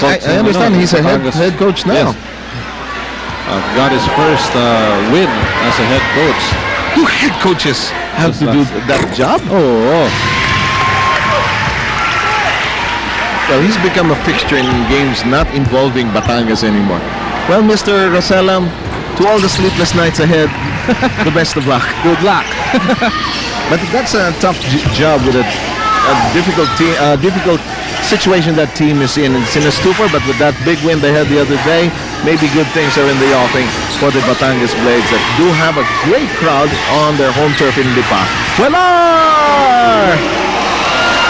I understand he's a head coach now. Yes. Got his first win as a head coach. Do head coaches have to do that job? Oh. Well, he's become a fixture in games not involving Batangas anymore. Well, Mr. Rosella, to all the sleepless nights ahead, the best of luck. Good luck. But that's a tough job with a difficult situation that team is in. It's in a stupor, but with that big win they had the other day, maybe good things are in the offing for the Batangas Blades that do have a great crowd on their home turf in Lipa.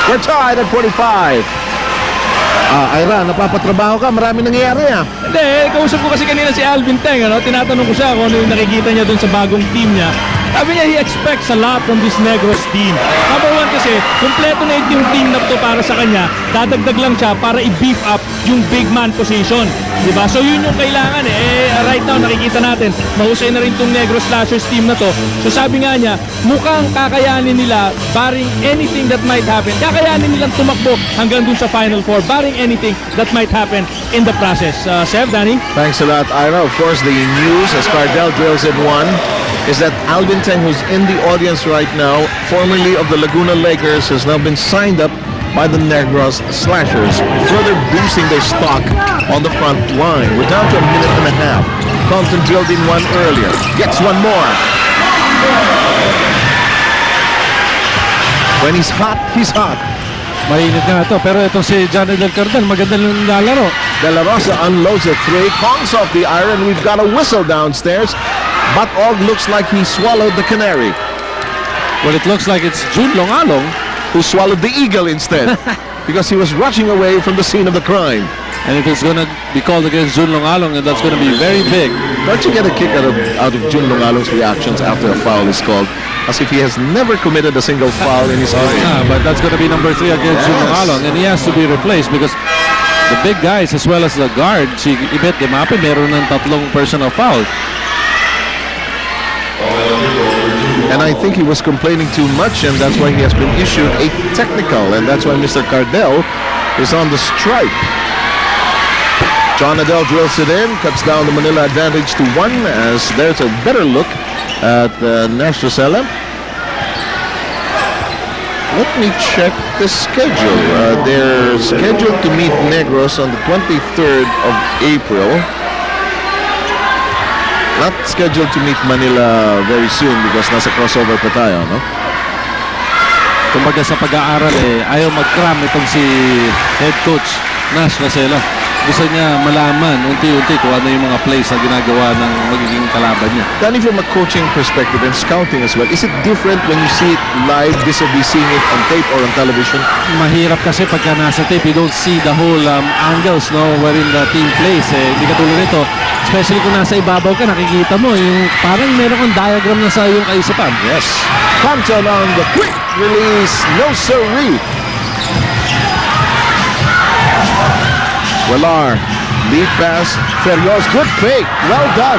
We're tied at 45. Ira, napapatrabaho ka. Marami nangyayari Hindi, kausap ko kasi kanina si Alvin Teng, tinatanong ko siya kung ano yung nakikita niya dun sa bagong team niya. Sabi niya, he expects a lot from this Negros team. Number 1 kasi, kumpleto na yung team na to para sa kanya. Dadagdag lang siya para i-beef up yung big man position. Diba? So yun yung kailangan right now nakikita natin, mahusay na rin itong Negros Slashers team na to. So sabi nga niya, mukhang kakayanin nila barring anything that might happen. Kakayanin nilang tumakbo hanggang dun sa Final Four barring anything that might happen in the process. Sev, Danny? Thanks a lot, Ira. Of course, the news, as Cardell drills in one, is that Alvin Teng, who's in the audience right now, formerly of the Laguna Lakers, has now been signed up by the Negros Slashers, further boosting their stock on the front line. We're down to a minute and a half. Compton drilled in one earlier. Gets one more. When he's hot, he's hot. Mainit nga ito. Pero itong si Johnny Del Carden, maganda lang lalaro. De La Rosa unloads a three, congs off the iron. We've got a whistle downstairs. But Og looks like he swallowed the canary. Well, it looks like it's June Longalong who swallowed the eagle instead because he was rushing away from the scene of the crime. And if it's going to be called against June Longalong, then that's going to be very big. Don't you get a kick out of June Longalong's reactions after a foul is called? As if he has never committed a single foul in his career. Yeah, but that's going to be number 3 against June Longalong, and he has to be replaced because the big guys as well as the guard, si Ibet Demape, meron ng 3 personal foul. And I think he was complaining too much, and that's why he has been issued a technical, and that's why Mr. Cardell is on the strike. John Adele drills it in, cuts down the Manila advantage to 1 as there's a better look at Nash Rosella. Let me check the schedule. They're scheduled to meet Negros on the 23rd of April. Not scheduled to meet Manila very soon because nasa crossover pa tayo, no? Kumbaga sa pag-aaral ayaw mag-cram itong si head coach Nash Rosella. gusto niya malaman unti-unti kung ano yung mga plays na ginagawa ng magiging kalaban niya. Danny, from a coaching perspective and scouting as well, is it different when you see it live vis-a-vis seeing it on tape or on television? Mahirap kasi pagka nasa tape, you don't see the whole angles, no, wherein the team plays. Hindi katulad nito, especially kung nasa ibabaw ka, nakikita mo yung parang meron kang diagram na sa iyong kaisipan. Yes. Compton on the quick release. No siree. Wellar, lead pass. Ferios, good fake. Well done.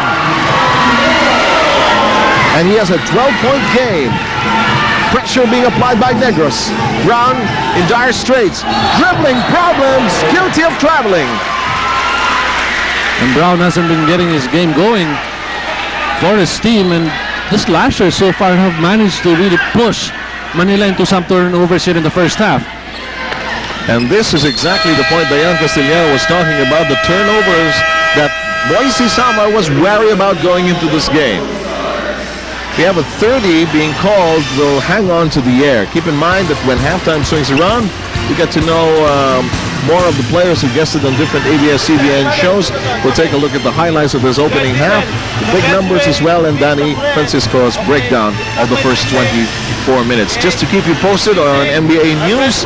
And he has a 12-point game. Pressure being applied by Negros. Brown in dire straits. Dribbling problems. Guilty of traveling. And Brown hasn't been getting his game going for his team, and the Slashers so far have managed to really push Manila into some turnovers here in the first half. And this is exactly the point Dayan Castillero was talking about, the turnovers that Boise Samar was wary about going into this game. We have a 30 being called, will hang on to the air. Keep in mind that when halftime swings around, we get to know more of the players who guested on different ABS-CBN shows. We'll take a look at the highlights of this opening half, the big numbers as well, and Danny Francisco's breakdown of the first 24 minutes. Just to keep you posted on NBA news,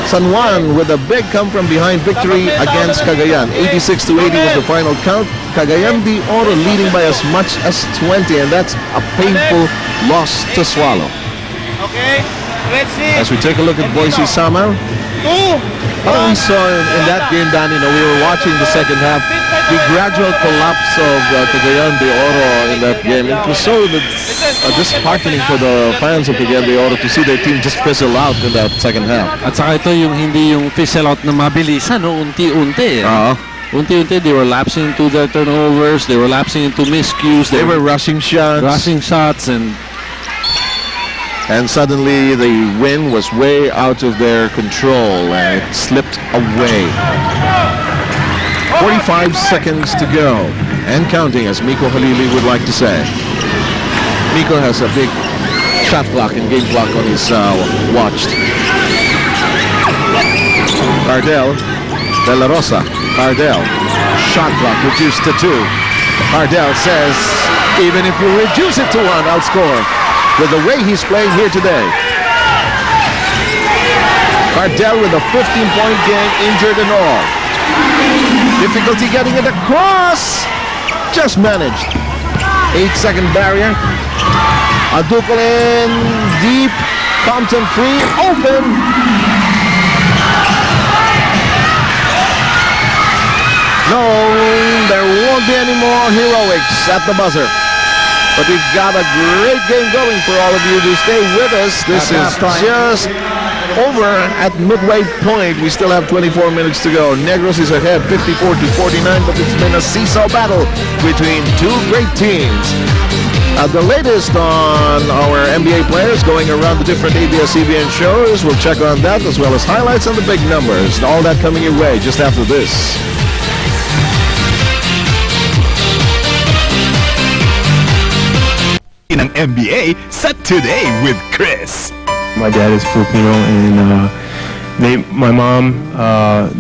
San Juan with a big come-from-behind victory against Cagayan. 86-80 was the final count. Cagayan de Oro leading by as much as 20, and that's a painful loss to swallow. Okay, let's see. As we take a look at Boise Samar, we saw in that game, Danny, we were watching the second half, the gradual collapse of Cagayan de Oro in that game. It was so disheartening for the fans of Cagayan de Oro to see their team just fizzle out in that second half. At saka ito yung hindi yung fizzle out na mabilisan, no? Unti-unti. Unti-unti, they were lapsing into their turnovers, they were lapsing into miscues, They were rushing shots. And suddenly the win was way out of their control and it slipped away. 45 seconds to go and counting, as Miko Halili would like to say. Miko has a big shot clock and game clock on his watch. Cardell, De La Rosa, Cardell, shot clock reduced to 2. Cardell says, even if you reduce it to 1, I'll score. With the way he's playing here today. Cardell with a 15-point game, injured and all. Difficulty getting it across. Just managed. 8-second barrier. Adukol in deep. Compton free. Open. No, there won't be any more heroics at the buzzer. But we've got a great game going for all of you to stay with us. This is just over at midway point. We still have 24 minutes to go. Negros is ahead 54-49, but it's been a seesaw battle between two great teams. The latest on our NBA players going around the different ABS-CBN shows. We'll check on that as well as highlights and the big numbers. All that coming your way just after this. Ng NBA sa Today with Chris. My dad is Filipino, and my mom,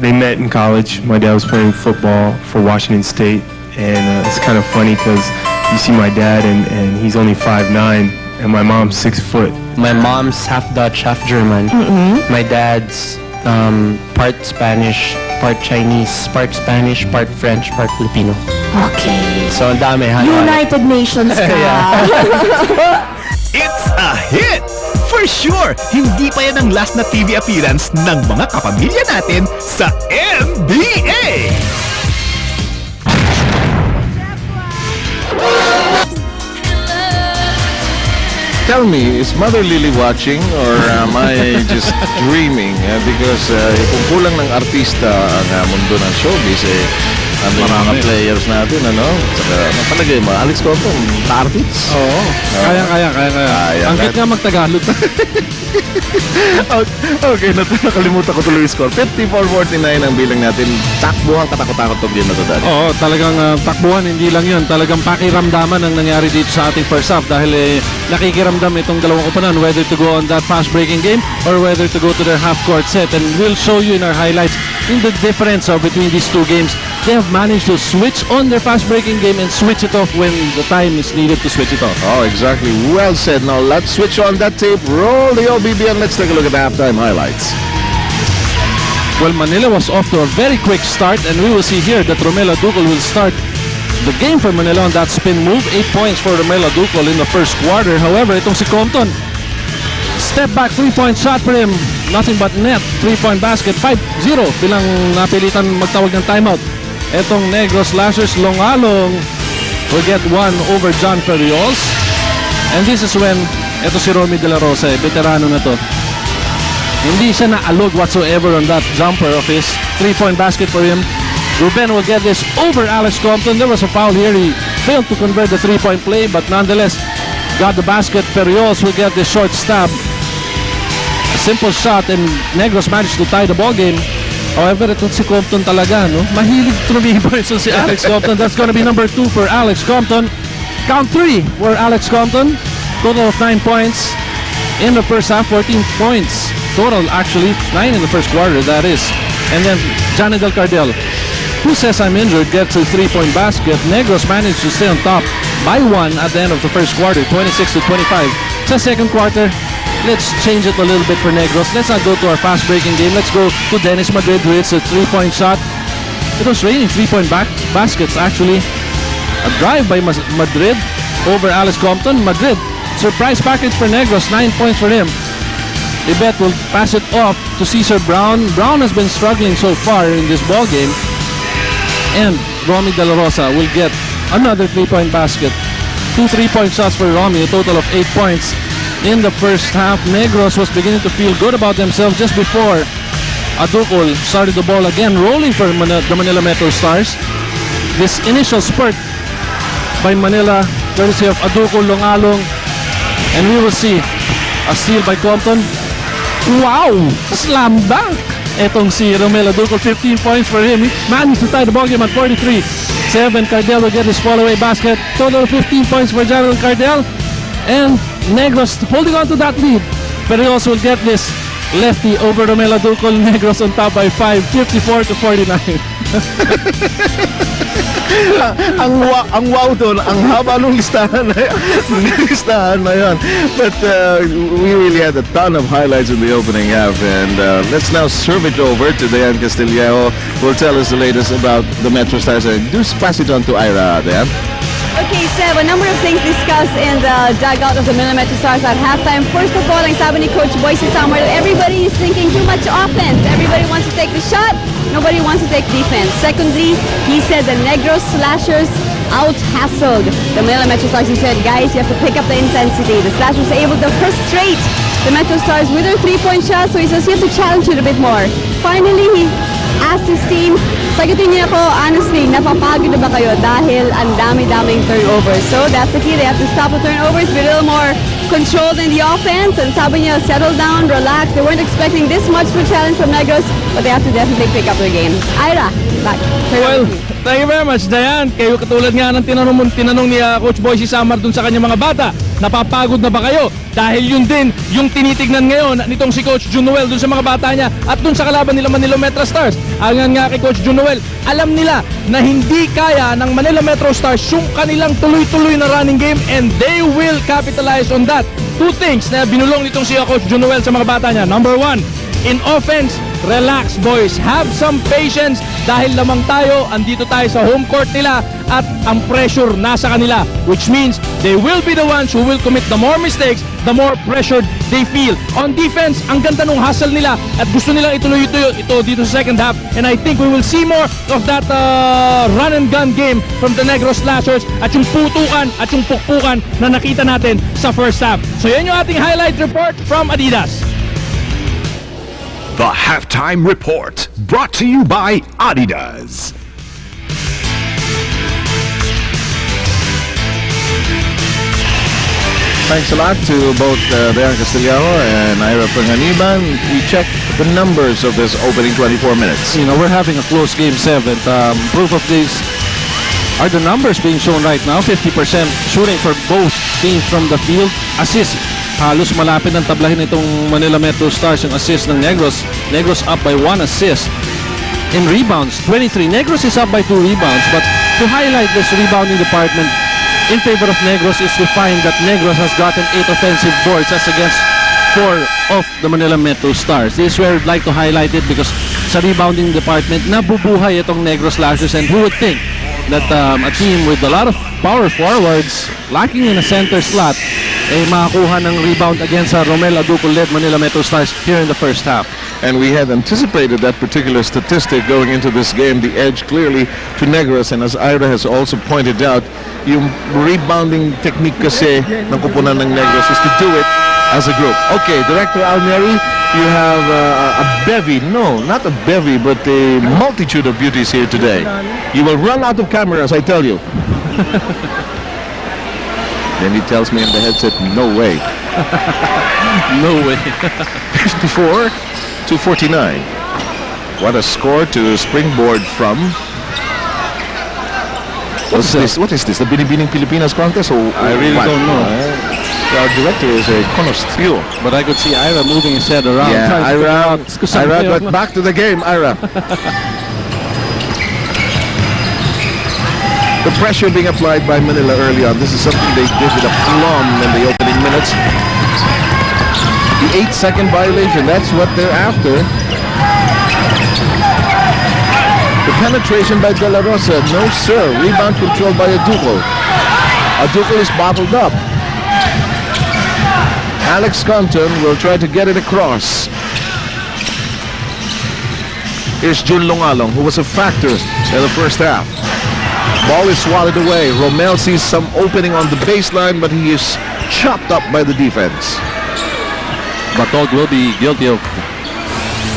they met in college. My dad was playing football for Washington State, and it's kind of funny because you see my dad, and he's only 5'9", and my mom's 6 foot. My mom's half Dutch, half German. My dad's part Spanish, part Chinese, part Spanish, part French, part Filipino. Okay. So, ang dami. United Nations ka. It's a hit! For sure, hindi pa yan ang last na TV appearance ng mga kapamilya natin sa NBA! Tell me, is Mother Lily watching or am I just dreaming? Because kung kulang ng artista ang mundo ng showbiz, ang mga players natin, Saka, napalagay mo, Alex Cotton, artists? Oo. Kaya. Ang cute nga magtagalog. Okay, nakalimutan ko tuloy yung score. 54-49 ang bilang natin. Takbuhan katakot-takot tong game na to, Daddy. Oo, talagang takbuhan, hindi lang yun. Talagang pakiramdaman ang nangyari dito sa ating first half dahil nakikiramdam itong dalawang koponan whether to go on that fast-breaking game or whether to go to their half-court set. And we'll show you in our highlights in the difference between these two games. They have managed to switch on their fast-breaking game and switch it off when the time is needed to switch it off. Oh, exactly. Well said. Now let's switch on that tape, roll the OBB, and let's take a look at the halftime highlights. Well, Manila was off to a very quick start, and we will see here that Romela Ducol will start the game for Manila on that spin move. 8 points for Romela Ducol in the first quarter. However, itong si Compton, step back 3-point shot for him. Nothing but net. 3-point basket. 5-0 bilang napilitan magtawag ng timeout. Etong Negros Slashers, Longalong will get one over John Ferriols. And this is when eto si Romy De La Rosa, veterano na to. Hindi siya na-alog whatsoever on that jumper of his. 3-point basket for him. Ruben will get this over Alex Compton. There was a foul here. He failed to convert the 3-point play, but nonetheless got the basket. Ferriols will get this short stab. A simple shot, and Negros managed to tie the ball game. However, ito si Compton talaga, no? Mahilig tumibo ito si Alex Compton. That's gonna be number 2 for Alex Compton. Count 3 for Alex Compton. Total of 9 points in the first half. 14 points total, actually. 9 in the first quarter, that is. And then Johnny Del Cardel, who says I'm injured, gets a 3-point basket. Negros managed to stay on top by 1 at the end of the first quarter, 26-25. Sa second quarter, let's change it a little bit for Negros. Let's not go to our fast-breaking game. Let's go to Dennis Madrid, who hits a 3-point shot. It was raining 3-point baskets, actually. A drive by Madrid over Alex Compton. Madrid, surprise package for Negros, 9 points for him. Ibet will pass it off to Cesar Brown. Brown has been struggling so far in this ball game. And Romy De La Rosa will get another 3-point basket. 2 3-point shots for Romy, a total of 8 points. In the first half, Negros was beginning to feel good about themselves just before Ducol started the ball again, rolling for the Manila Metrostars. This initial spurt by Manila, courtesy of Ducol, Longalong, and we will see a steal by Compton. Wow! Slam dunk! Etong si Romela Ducol, 15 points for him. He managed to tie the ball game at 43-7. Cardel will get his fall-away basket. Total of 15 points for General Cardel. And Negros holding on to that lead. But he also will get this lefty over Romela Ducol. Negros on top by 5, 54-49. ang wow doon, ang haba nung listahan na yun. But we really had a ton of highlights in the opening half, and let's now serve it over to Dayan Castillejo, who will tell us the latest about the Metrostars. Do pass it on to Ira, Dayan. Okay, Seb, a number of things discussed in the dugout of the Manila Metrostars at halftime. First of all, ang sabi ni Coach Boise Samuel, everybody is thinking too much offense. Everybody wants to take the shot. Nobody wants to take defense. Secondly, he said the Negros Slashers out-hassled the Manila Metrostars. He said, guys, you have to pick up the intensity. The Slashers are able to frustrate the Metrostars with their 3-point shots, so he says you have to challenge it a bit more. Finally, he asked his team, sagutin niyo ako, honestly, napapagod na ba kayo dahil ang dami-daming turnovers? So that's the key. They have to stop the turnovers, be a little more controlled in the offense, and sabi niya, settle down, relax. They weren't expecting this much of a challenge from Negros, but they have to definitely pick up their game. Ira, back. Well, thank you very much, Dayan. Kayo katulad nga ng tinanong ni Coach Boise Samar dun sa kanyang mga bata, napapagod na ba kayo? Dahil yun din yung tinitignan ngayon nitong si Coach Junoel dun sa mga bata niya at dun sa kalaban nila Manila Metrostars. Ayon nga kay Coach Junoel, alam nila na hindi kaya ng Manila Metrostars yung kanilang tuloy-tuloy na running game, and they will capitalize on that. Two things na binulong nitong si Coach Junoel sa mga bata niya. Number 1, in offense, relax boys, have some patience dahil lamang tayo, andito tayo sa home court nila at ang pressure nasa kanila, which means they will be the ones who will commit the more mistakes, the more pressured they feel. On defense, ang ganda nung hustle nila at gusto nilang ituloy ito dito sa second half, and I think we will see more of that run and gun game from the Negros Slashers at yung putukan at yung pukpukan na nakita natin sa first half. So yan yung ating highlight report from Adidas. The Halftime Report, brought to you by Adidas. Thanks a lot to both Dayan Castillejo and Ira Panganiban. We check the numbers of this opening 24 minutes. You know, we're having a close game 7. Proof of this are the numbers being shown right now. 50% shooting for both teams from the field. Assist, halos malapit ng tablahin itong Manila Metrostars yung assist ng Negros. Negros up by 1 assist. in rebounds, 23. Negros is up by 2 rebounds, but to highlight this rebounding department in favor of Negros is to find that Negros has gotten 8 offensive boards as against 4 of the Manila Metrostars. This is where I'd like to highlight it because sa rebounding department, nabubuhay itong Negros Slashers, and who would think that a team with a lot of power forwards lacking in a center slot ay makakuha ng rebound against Romel Aduco-led Manila Metrostars here in the first half. And we had anticipated that particular statistic going into this game, the edge clearly to Negros, and as Ira has also pointed out, yung rebounding technique kasi ng kupunan ng Negros is to do it as a group. Okay, Director Almieri, you have a bevy, no, not a bevy, but a multitude of beauties here today. You will run out of cameras, I tell you. Then he tells me in the headset, no way. No way. 54 to 49. What a score to springboard from. What is this? The Binibining Pilipinas contest? Or I really what? don't know. Our director is a connoisseur. But I could see Ira moving his head around. Yeah, trying to figure Ira, out- but back to the game, Ira. The pressure being applied by Manila early on. This is something they did with aplomb in the opening minutes. The 8-second violation, that's what they're after. The penetration by De La Rosa, no sir. Rebound controlled by Aduco. Aduco is bottled up. Alex Compton will try to get it across. Here's Jun Longalong, who was a factor in the first half. Ball is swatted away. Romel sees some opening on the baseline, but he is chopped up by the defense. Batog will be guilty of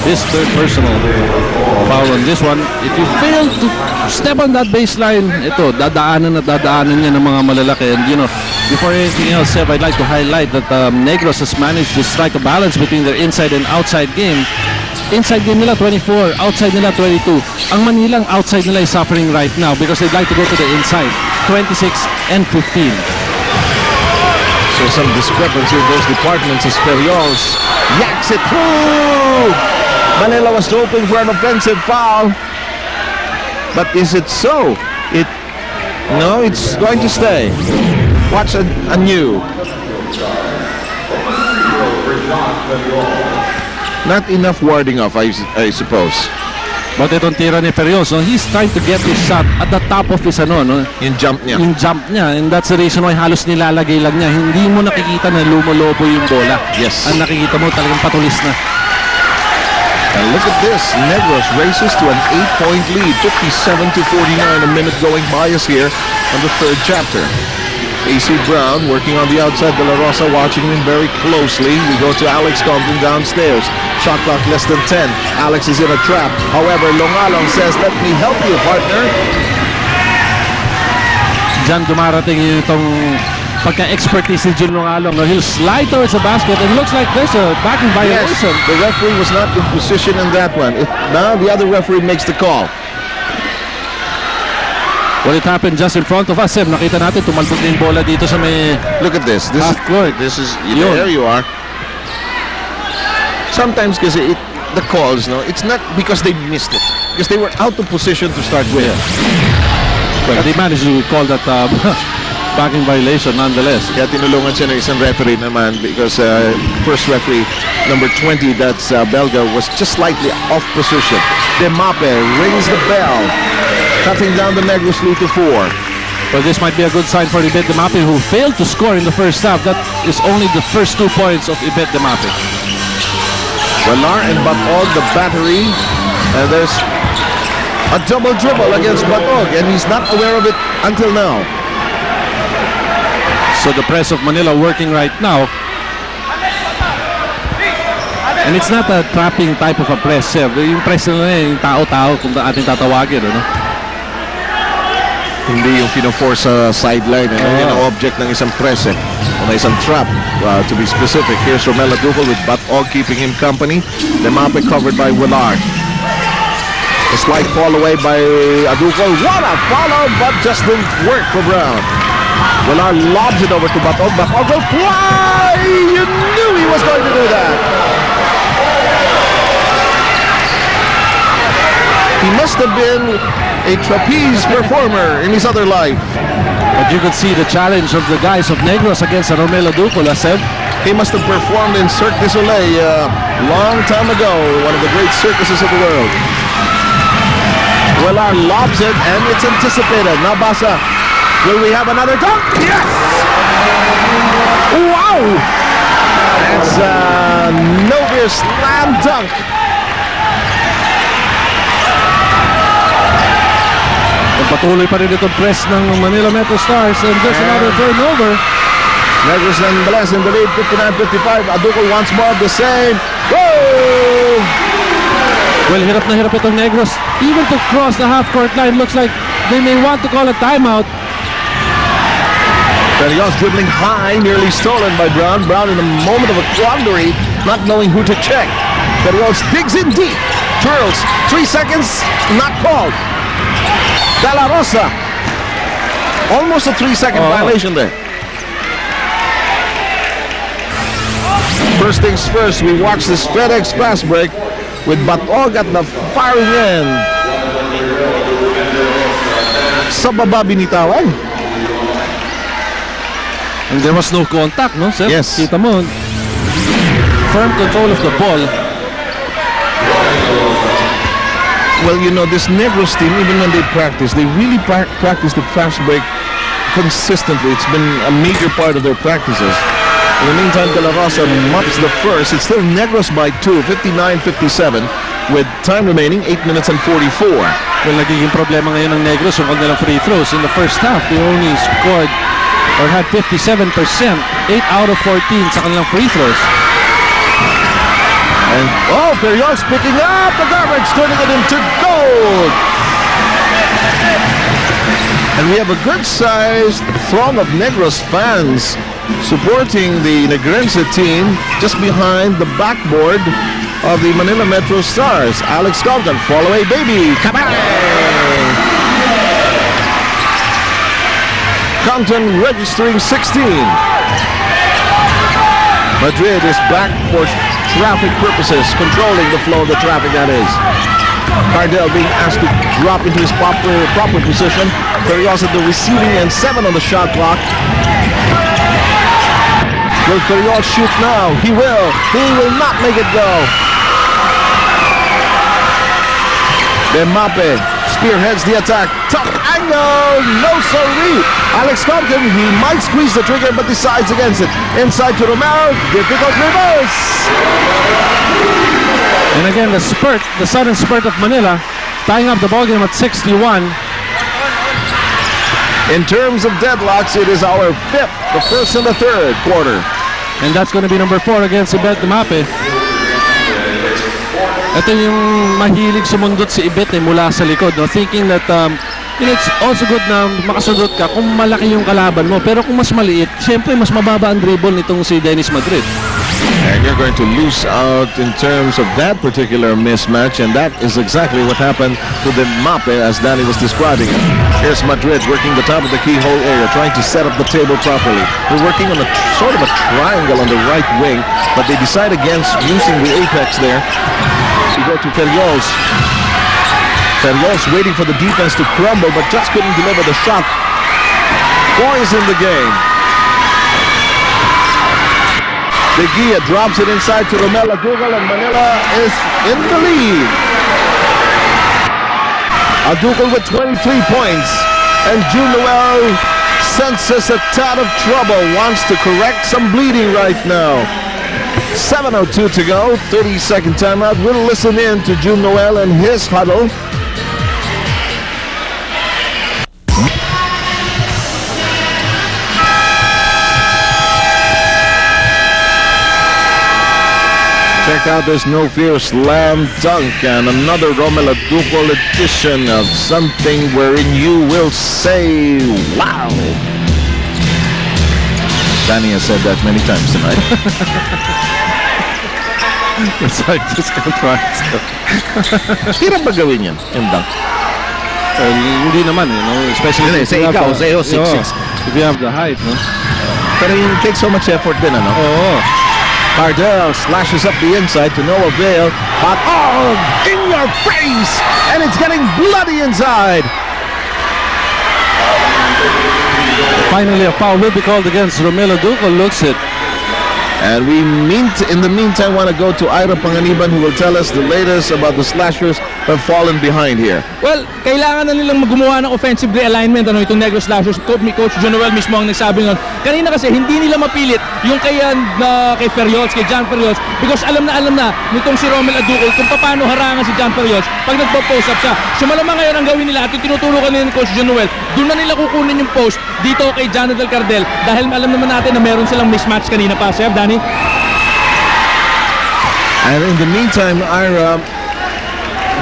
his third personal foul on this one. If you fail to step on that baseline, ito, dadaanan niya ng mga malalaki. And you know, before anything else, Seb, I'd like to highlight that Negros has managed to strike a balance between their inside and outside game. Inside game nila 24, outside nila 22. Ang Manilang outside nila is suffering right now because they'd like to go to the inside, 26 and 15. So some discrepancy in those departments as Periols yaks it through. Manila was hoping for an offensive foul. But is it so? No, it's going to stay. Watch anew. Not enough warding off, I suppose. But itong tira ni Ferios, no, he's trying to get his shot at the top of his Yung jump niya. yung jump niya, and that's the reason why halos nilalagay lang niya. Hindi mo nakikita na lumolobo yung bola. Yes. Ang nakikita mo talagang patulis na. And look at this. Negros races to an 8-point lead. 57 to 49. A minute going by us here on the third chapter. AC Brown working on the outside. De La Rosa watching him very closely. We go to Alex Compton downstairs. Shot clock less than 10. Alex is in a trap. However, Longalong says, let me help you, partner. Diyan dumarating itong pagka-expertise ni Jun Longalong. He'll slide towards the basket and looks like there's a backing Yes, violation. the referee was not in position in that one. Now the other referee makes the call. Well, it happened just in front of us. Sem, nakita natin, tumalbog na yung bola dito sa may Look at this. half court. This is Yun. there you are. Sometimes kasi the calls, no, it's not because they missed it, because they were out of position to start with. But they managed to call that backing violation nonetheless. Kaya tinulungan siya ng isang referee naman because first referee, number 20, that's Belga, was just slightly off position. Demape rings the bell, cutting down the Negros lead to 4. Well, this might be a good sign for Ibet Demape, who failed to score in the first half. That is only the first 2 points of Ibet Demape. Valar and Batog, the battery, and there's a double dribble against Batog, and he's not aware of it until now. So the press of Manila working right now. And it's not a trapping type of a press, sir. Yung press na yung tao-tao kung ating tatawagin, ano? Hindi yung pino-force sa sideline. Yun ang object ng isang press, o na isang trap, to be specific. Here's Romel Aduco with Batog keeping him company. Demape covered by Willard. A slight fall away by Aduco. What a follow, but just didn't work for Brown. Willard lobs it over to Batog. Batog will fly! You knew he was going to do that. He must have been a trapeze performer in his other life. But you could see the challenge of the guys of Negros against Romelo Ducol, I said. He must have performed in Cirque du Soleil a long time ago, one of the great circuses of the world. Wala lobs it, and it's anticipated. Nabasa, will we have another dunk? Yes! Wow! That's a Novir slam dunk. Patuloy pa rin itong press ng Manila Metrostars, and there's another turnover. Negros nonetheless in the lead, 59-55. Aducol once more the same. Goal! Well, hirap na hirap itong Negros. Even to cross the half-court line, looks like they may want to call a timeout. Perio's dribbling high, nearly stolen by Brown. Brown in a moment of a quandary, not knowing who to check. Perios digs in deep, twirls, 3 seconds, not called. De La Rosa, almost a 3-second violation there. First things first, we watch this FedEx fast break with Batog at the firing end. Sa baba binitawan. And there was no contact, no, sir? Yes. Kita mo, firm control of the ball. Well, you know, this Negros team, even when they practice, they really practice the fast break consistently. It's been a major part of their practices. In the meantime, De La Rosa mops the first. It's still Negros by 2, 59-57, with time remaining 8 minutes and 44. Well, nagiging problema ngayon ng Negros yung kanilang free throws. In the first half, they only scored or had 57%, 8 out of 14 sa kanilang free throws. And, Perios picking up the garbage, turning it into gold. And we have a good-sized throng of Negros fans supporting the Negrense team just behind the backboard of the Manila Metrostars. Alex Compton, fall away baby, kabang! Compton registering 16. Madrid is back for traffic purposes, controlling the flow of the traffic, that is. Cardell being asked to drop into his proper position. Perios at the receiving end, 7 on the shot clock. Will Perios shoot now? He will. He will not make it go. Demape spearheads the attack. Top angle. No sorry. Alex Compton, he might squeeze the trigger but decides against it. Inside to Romero. Difficult reverse. And again, the sudden spurt of Manila, tying up the ballgame at 61. In terms of deadlocks, it is our 5th, the first and the third quarter. And that's going to be number 4 against Ibet Demape. Ito yung mahilig sumundot si Ibet mula sa likod, no? Thinking that it's also good na makasundot ka kung malaki yung kalaban mo. Pero kung mas maliit, syempre mas mababa ang dribble nitong si Dennis Madrid. And you're going to lose out in terms of that particular mismatch, and that is exactly what happened to the Mape as Danny was describing it. Here's Madrid working the top of the keyhole area, trying to set up the table properly. They're working on a sort of a triangle on the right wing, but they decide against using the apex there. We go to Perios. Perios waiting for the defense to crumble, but just couldn't deliver the shot. Poise in the game. De Gia drops it inside to Romelo Ducol, and Manila is in the lead. Ducol with 23 points, and June Noel senses a tad of trouble, wants to correct some bleeding right now. 7:02 to go, 30-second timeout. We'll listen in to June Noel and his huddle. Check out this No Fear slam dunk and another Romelo Ducol edition of something wherein you will say, wow. Danny has said that many times tonight. It's like this contrast. Hirap ba gawin yan, yung dunk? Hindi naman, especially Say ikaw, sa'yo, 6'6". If you have the height, no? Pero yung takes so much effort din, ano? Oo. Cardell slashes up the inside to no avail, but in your face! And it's getting bloody inside. Finally, a foul will be called against Romelo Duco. Looks it. And we in the meantime want to go to Ira Panganiban, who will tell us the latest about the Slashers who have fallen behind here. Well, kailangan na nilang gumawa ng offensive realignment. Itong Negros Slashers, Coach John Noel mismo ang nagsabi nun. Kanina kasi hindi nila mapilit yung kay Ferriols, kay John Ferriols, because alam na nitong si Romel Aducol kung paano harangan si John Ferriols pag nagpo-post up siya. So malamang ngayon ang gawin nila at yung tinuturukan nila ni Coach John Noel, doon na nila kukunin yung post dito kay Jonathan Cardell dahil alam naman natin na meron silang mismatch kanina pa. Sir Danny? And in the meantime, Ira,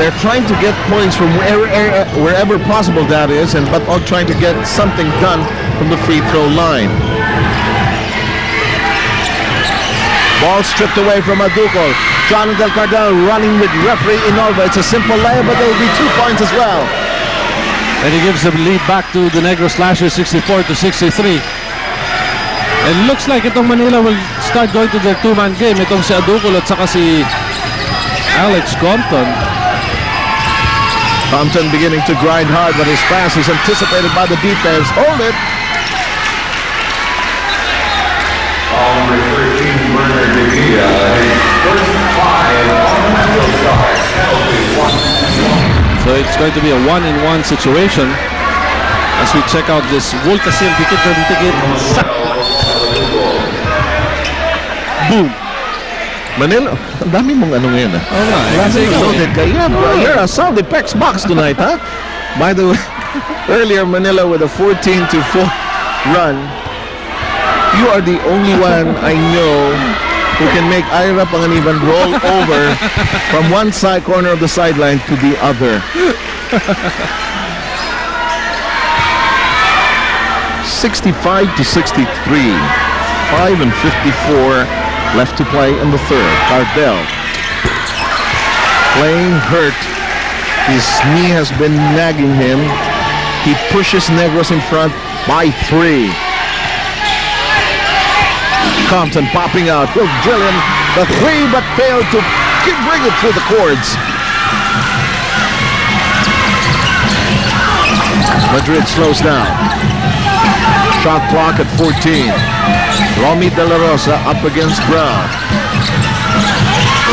they're trying to get points from wherever possible, that is, but all trying to get something done from the free throw line. Ball stripped away from Aducol. Jonathan Cardell running with referee Inolva. It's a simple layup, but there will be 2 points as well. And he gives the lead back to the Negros Slashers, 64-63. And looks like itong Manila will start going to their two-man game. Itong si Aducol at saka si Alex Compton. Compton beginning to grind hard, but his pass is anticipated by the defense. Hold it. So it's going to be a one-in-one situation as we check out this Volcasil Dikit ng Tikit. Boom! Manila, ang dami mong ano ngayon, ah. Oo nga, kasi Loaded ka. You're a sound effects box tonight, huh? By the way, earlier Manila with a 14-4 run. You are the only one I know who can make Ira Panganiban roll over from one side corner of the sideline to the other. 65-63. 5:54 left to play in the third. Cardell playing hurt. His knee has been nagging him. He pushes Negros in front by 3. Compton popping out. Will drill in the 3, but failed to bring it through the cords. Madrid slows down. Shot clock at 14. Romy De La Rosa up against Brown.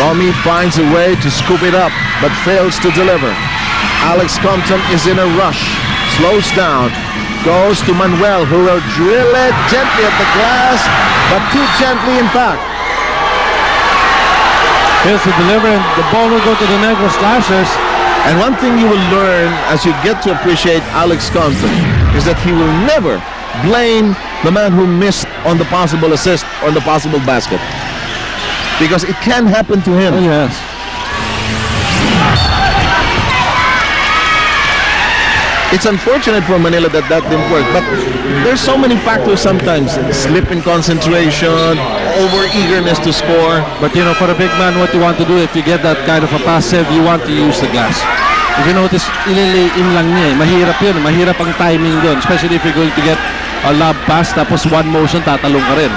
Romy finds a way to scoop it up, but fails to deliver. Alex Compton is in a rush. Slows down. Goes to Manuel, who will drill it gently at the glass, but too gently in fact. Here's the deliver, and the ball will go to the Negros Slashers. And one thing you will learn as you get to appreciate Alex Compton is that he will never blame the man who missed on the possible assist or the possible basket. Because it can happen to him. Oh, yes. It's unfortunate for Manila that didn't work, but there's so many factors sometimes. Slip in concentration, over-eagerness to score. But you know, for a big man, what you want to do if you get that kind of a pass save, you want to use the glass. If you notice, ililay in lang niya eh. Mahirap yun. Mahirap ang timing doon. Especially if you're going to get a lob pass, tapos one motion, tatalong ka rin.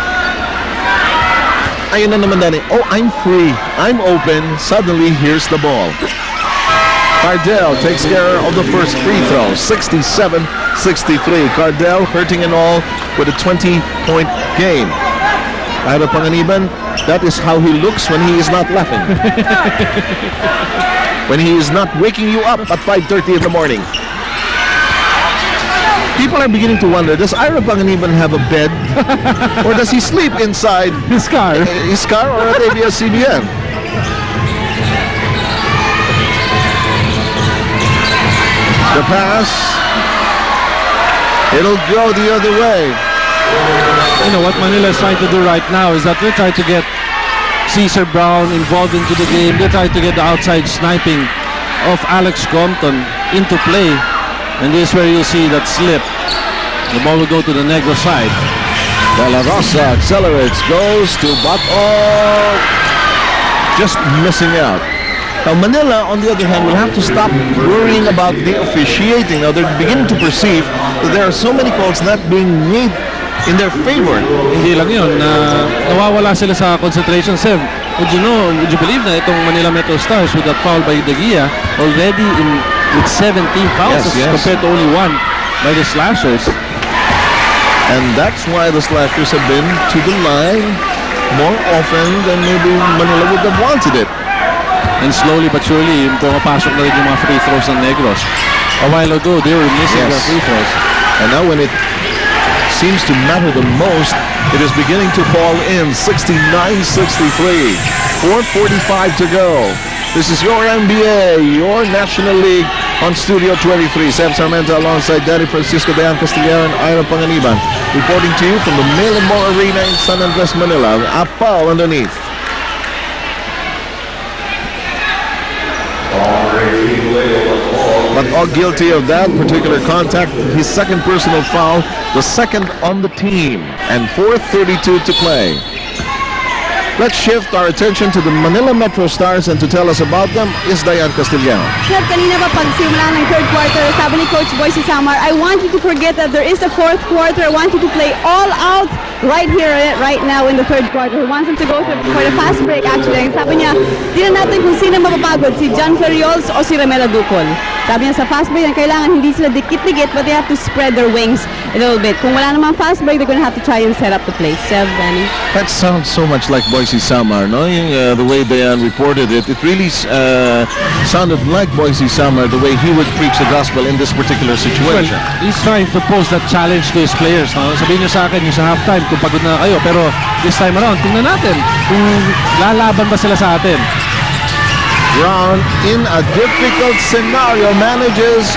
Ayun na naman, Danny. Oh, I'm free. I'm open. Suddenly, here's the ball. Cardell takes care of the first free throw. 67-63. Cardell hurting and all with a 20-point game. Ira Panganiban, that is how he looks when he is not laughing. When he is not waking you up at 5:30 in the morning. People are beginning to wonder, does Ira Panganiban have a bed? Or does he sleep inside His car. his car or at ABS-CBN? The pass, it'll go the other way. You know, what Manila is trying to do right now is that they're trying to get Cesar Brown involved into the game. They're trying to get the outside sniping of Alex Compton into play. And this is where you'll see that slip. The ball will go to the Negro side. De La Rosa accelerates, goes to just missing out. Now Manila, on the other hand, will have to stop worrying about the officiating. Now they're beginning to perceive that there are so many calls not being made in their favor. Hindi lang yun, nawawala sila sa concentration. Sev, would you believe na itong Manila Metrostars with that foul by De Gia already with 17 fouls Yes. compared to only 1 by the Slashers. And that's why the Slashers have been to the line more often than maybe Manila would have wanted it. And slowly but surely, pumapasok na rin yung mga free throws ng Negros. A while ago, they were missing their free throws. And now when it seems to matter the most, it is beginning to fall in. 69-63. 4:45 to go. This is your NBA, your National League on Studio 23. Sam Sarmenta alongside Daddy Francisco Dayan Castillero and Ira Panganiban. Reporting to you from the Mail and More Arena in San Andres, Manila. Apal underneath. But all guilty of that particular contact, his second personal foul, the second on the team, and 4:32 to play. Let's shift our attention to the Manila Metrostars, and to tell us about them is Dayan Castillano. Chef, kanina pa pagsimula ng third quarter, sabi ni Coach Boyce Samar, I want you to forget that there is a fourth quarter. I want you to play all out right here, right now in the third quarter. He wants them to go for the fast break actually. Sabi niya, di na natin kung sino mapapagod, si John Ferriols o si Ramela Ducol. Sabi niya sa fast break, kailangan hindi sila dikit-dikit, but they have to spread their wings a little bit. Kung wala namang fast break, they're gonna have to try and set up the play. Sev, Danny? That sounds so much like Boise Samar, no? The way Dayan reported it, it really sounded like Boise Samar, the way he would preach the gospel in this particular Well, situation. he's trying to pose that challenge to his players. No? Sabihin niyo sa akin yung sa halftime kung pagod na kayo. Pero this time around, tingnan natin kung lalaban ba sila sa atin. Brown, in a difficult scenario, manages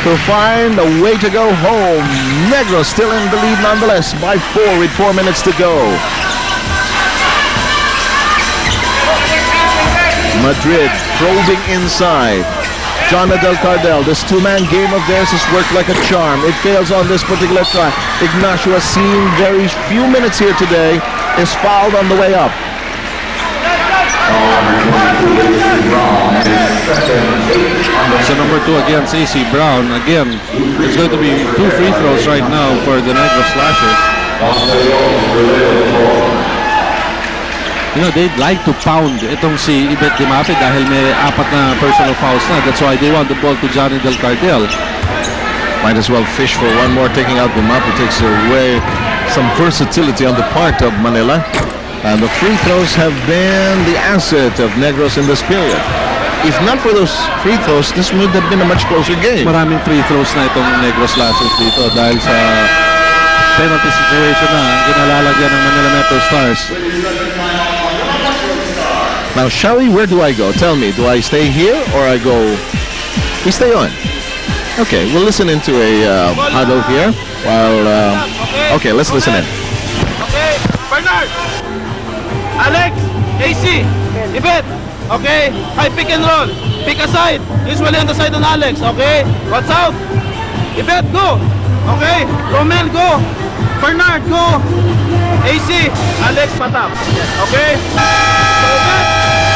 to find a way to go home. Negros still in the lead nonetheless by 4 with 4 minutes to go. Madrid probing inside. John Adel Cardell, this two-man game of theirs has worked like a charm. It fails on this particular try. Ignacio has seen very few minutes here today, is fouled on the way up. So number 2 against AC Brown. Again, it's going to be 2 free throws right now for the Negros Slashers. You know, they'd like to pound itong si Ibet Dimape dahil may 4 na personal fouls na. That's why they want the ball to Johnny Del Cartel. Might as well fish for one more. Taking out Dimape takes away some versatility on the part of Manila. And the free throws have been the asset of Negros in this period. If not for those free throws, this would have been a much closer game. Maraming free throws na itong Negros Slashers dito dahil sa penalty situation na ang ginalalagyan ng Manila Metrostars. Now, Shawi, where do I go? Tell me, do I stay here or I go? We stay on. Okay, we'll listen into a huddle here. While okay, let's listen in. Okay, Bernard, Alex, AC, Ibet, okay, I pick and roll, pick a side, usually on the side on Alex, okay, what's out, Ibet, go, okay, Romel, go, Bernard, go, AC, Alex, patap, okay, so Ibet,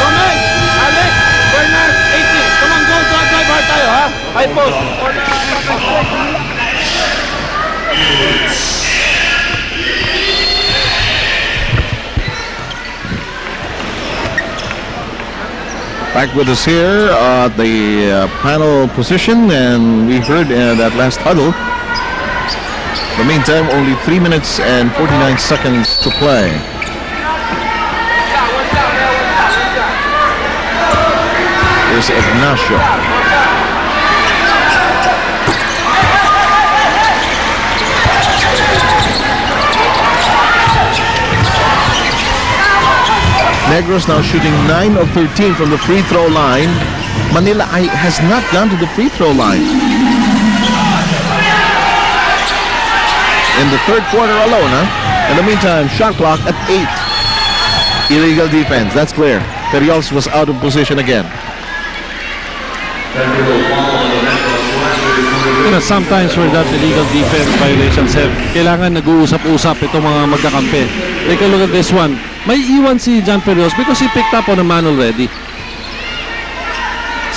Romel, Alex, Bernard, AC, come on, go, drive hard tayo, ha, high post. Back with us here at the panel position, and we heard that last huddle. In the meantime, only 3 minutes and 49 seconds to play. Here's Ignacio. Negros now shooting 9 of 13 from the free throw line. Manila has not gone to the free throw line. In the third quarter alone, In the meantime, shot clock at 8. Illegal defense, that's clear. Periols was out of position again. You know, sometimes for that illegal defense violations, kailangan nag-uusap-usap itong mga magkakampi. Take a look at this one. May iwan si John Perrios because he picked up on a man already.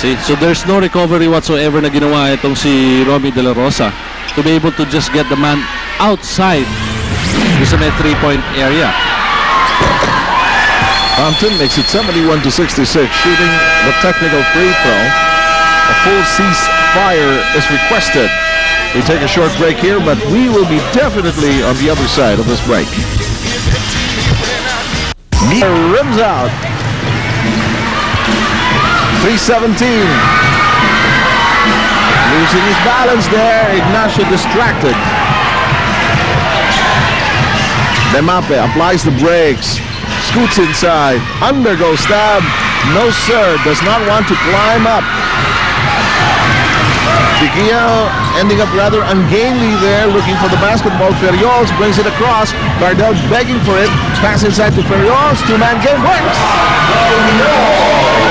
See, so there's no recovery whatsoever na ginawa itong si Romy De La Rosa to be able to just get the man outside doon sa may 3-point area. Compton makes it 71-66, shooting the technical free throw. A full ceasefire is requested. We take a short break here, but we will be definitely on the other side of this break. Rims out. 3:17. Losing his balance there. Ignacio distracted. Demape applies the brakes. Scoots inside. Undergo stab. No, sir. Does not want to climb up. Diquillo ending up rather ungainly there, looking for the basketball. Ferriols brings it across. Cardell begging for it. Pass inside to Ferriols. Two-man game works.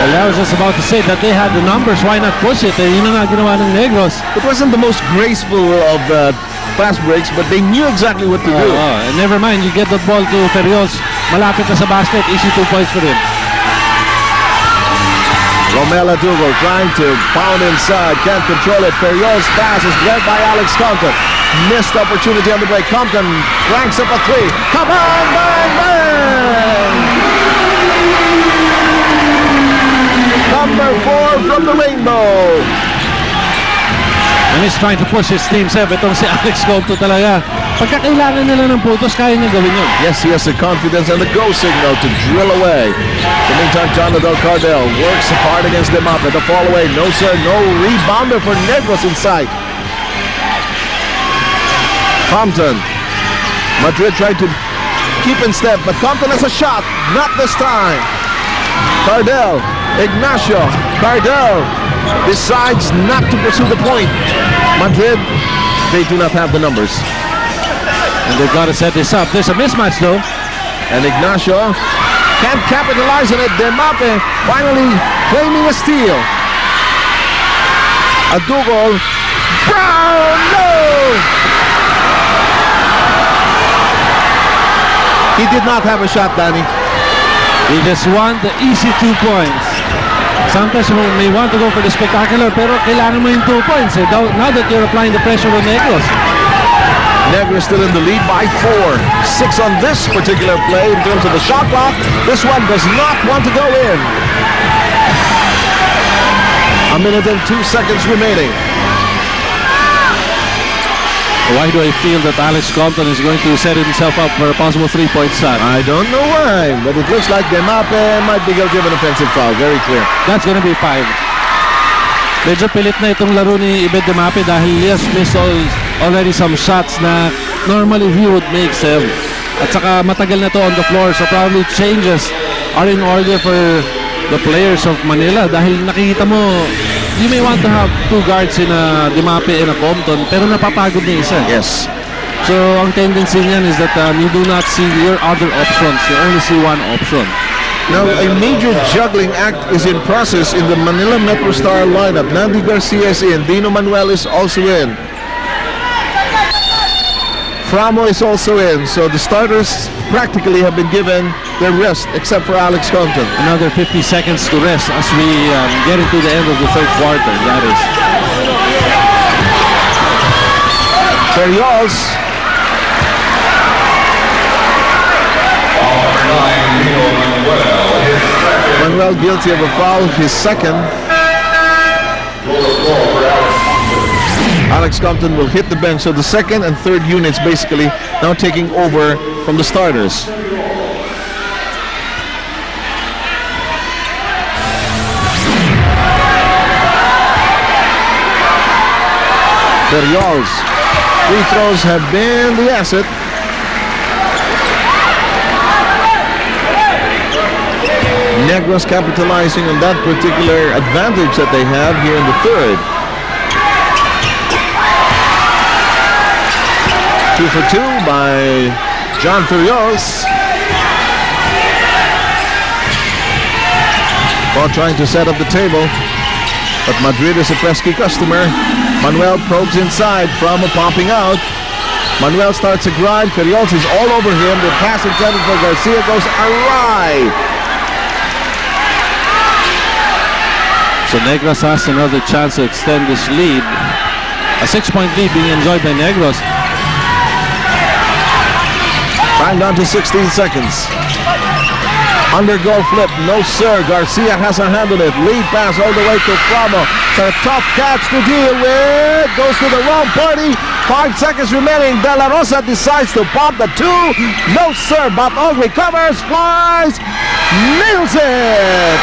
Well, I was just about to say that they had the numbers. Why not push it? Yun na nga ginawa ng Negros. It wasn't the most graceful of fast breaks, but they knew exactly what to do. And never mind, you get that ball to Ferriols. Malapit na sa basket. Easy 2 points for him. Romela Dugo trying to pound inside, can't control it. Ferriols pass is led by Alex Compton. Missed opportunity on the break. Compton cranks up a three. Come on, bang, bang! Number 4 from the rainbow. And he's trying to push his team, Seb. Itong si Alex Compton talaga. Pagka kailangan nila ng putos, kaya niya gawin yun. Yes, he has the confidence and the go signal to drill away. In the meantime, John Adel Cardell works hard against them up at the fall away. No, sir, no rebounder for Negros in sight. Compton. Madrid tried to keep in step, but Compton has a shot. Not this time. Cardell. Ignacio. Cardell decides not to pursue the point. Madrid, they do not have the numbers. And they've got to set this up. There's a mismatch though. And Ignacio can't capitalize on it. Demape finally claiming a steal. A double. Brown, no! He did not have a shot, Danny. He just won the easy 2 points. Sometimes you may want to go for the spectacular, pero kailangan mo yung 2 points. Now that you're applying the pressure on Negros. Negros still in the lead by 4. 6 on this particular play in terms of the shot clock. This one does not want to go in. 1 minute and 2 seconds remaining. Why do I feel that Alex Compton is going to set himself up for a possible 3-point shot? I don't know why, but it looks like Demape might be guilty of an offensive foul. Very clear. That's gonna be 5. Medyo pilit na itong laro ni Ibed Demape dahil he has missed already some shots na normally he would make, Seb. At saka matagal na to on the floor, so probably changes are in order for the players of Manila dahil nakikita mo, you may want to have 2 guards in a Demape and a Compton, pero napapagod na isa. Yes. So ang tendency niyan is that you do not see your other options, you only see one option. Now, a major juggling act is in process in the Manila Metrostar lineup. Nandi Garcia is in. Dino Manuel is also in. Framo is also in. So the starters practically have been given their rest, except for Alex Compton. Another 50 seconds to rest as we get into the end of the third quarter, that is. Ferriols. Manuel guilty of a foul, his second. Alex Compton will hit the bench, so the second and third units basically now taking over from the starters. Ferriols. Free throws have been the asset. Negros capitalizing on that particular advantage that they have here in the third. 2 for 2 by John Ferriols. While trying to set up the table, but Madrid is a pesky customer. Manuel probes inside, Framo popping out. Manuel starts a grind. Ferriols is all over him. The pass intended for Garcia goes awry. So Negros has another chance to extend this lead. A 6-point lead being enjoyed by Negros. Time down to 16 seconds. Under goal flip, no sir. Garcia has a hand on it. Lead pass all the way to Framo. It's a tough catch to deal with. Goes to the wrong party. 5 seconds remaining. De La Rosa decides to pop the 2. No sir. Batong recovers, flies, nails it.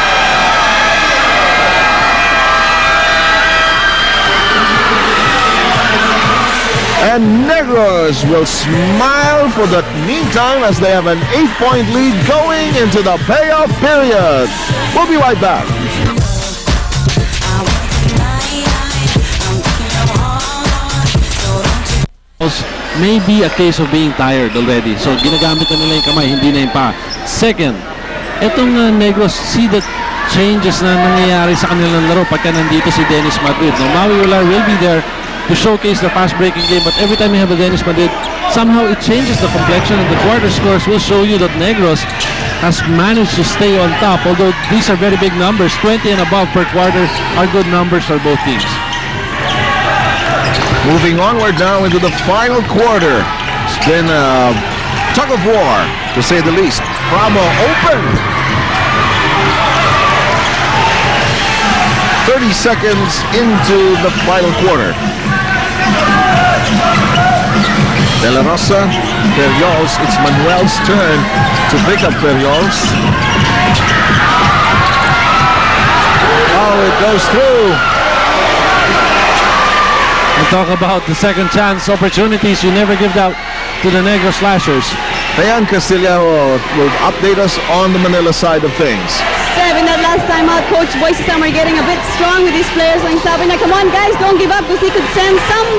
And Negros will smile for the meantime as they have an 8-point lead going into the payoff period. We'll be right back. Maybe a case of being tired already. So ginagamit na nila yung kamay, hindi na yung paa. Second, etong Negros, see the changes na nangyayari sa kanilang laro pagka nandito si Dennis Madrid. Now, Maui Ular will be there to showcase the fast-breaking game, but every time you have a Dennis Madrid, somehow it changes the complexion, and the quarter scores will show you that Negros has managed to stay on top, although these are very big numbers. 20 and above per quarter are good numbers for both teams. Moving onward now into the final quarter. It's been a tug of war, to say the least. Framo open. 30 seconds into the final quarter. De La Rosa, Ferriols. It's Manuel's turn to pick up Ferriols. Oh, it goes through. We talk about the second chance opportunities. You never give that to the Negros Slashers. Dayan Castillero will update us on the Manila side of things. 7 that last time out, Coach Boise Summer getting a bit strong with his players. And sabi na, come on guys, don't give up, because he could sense some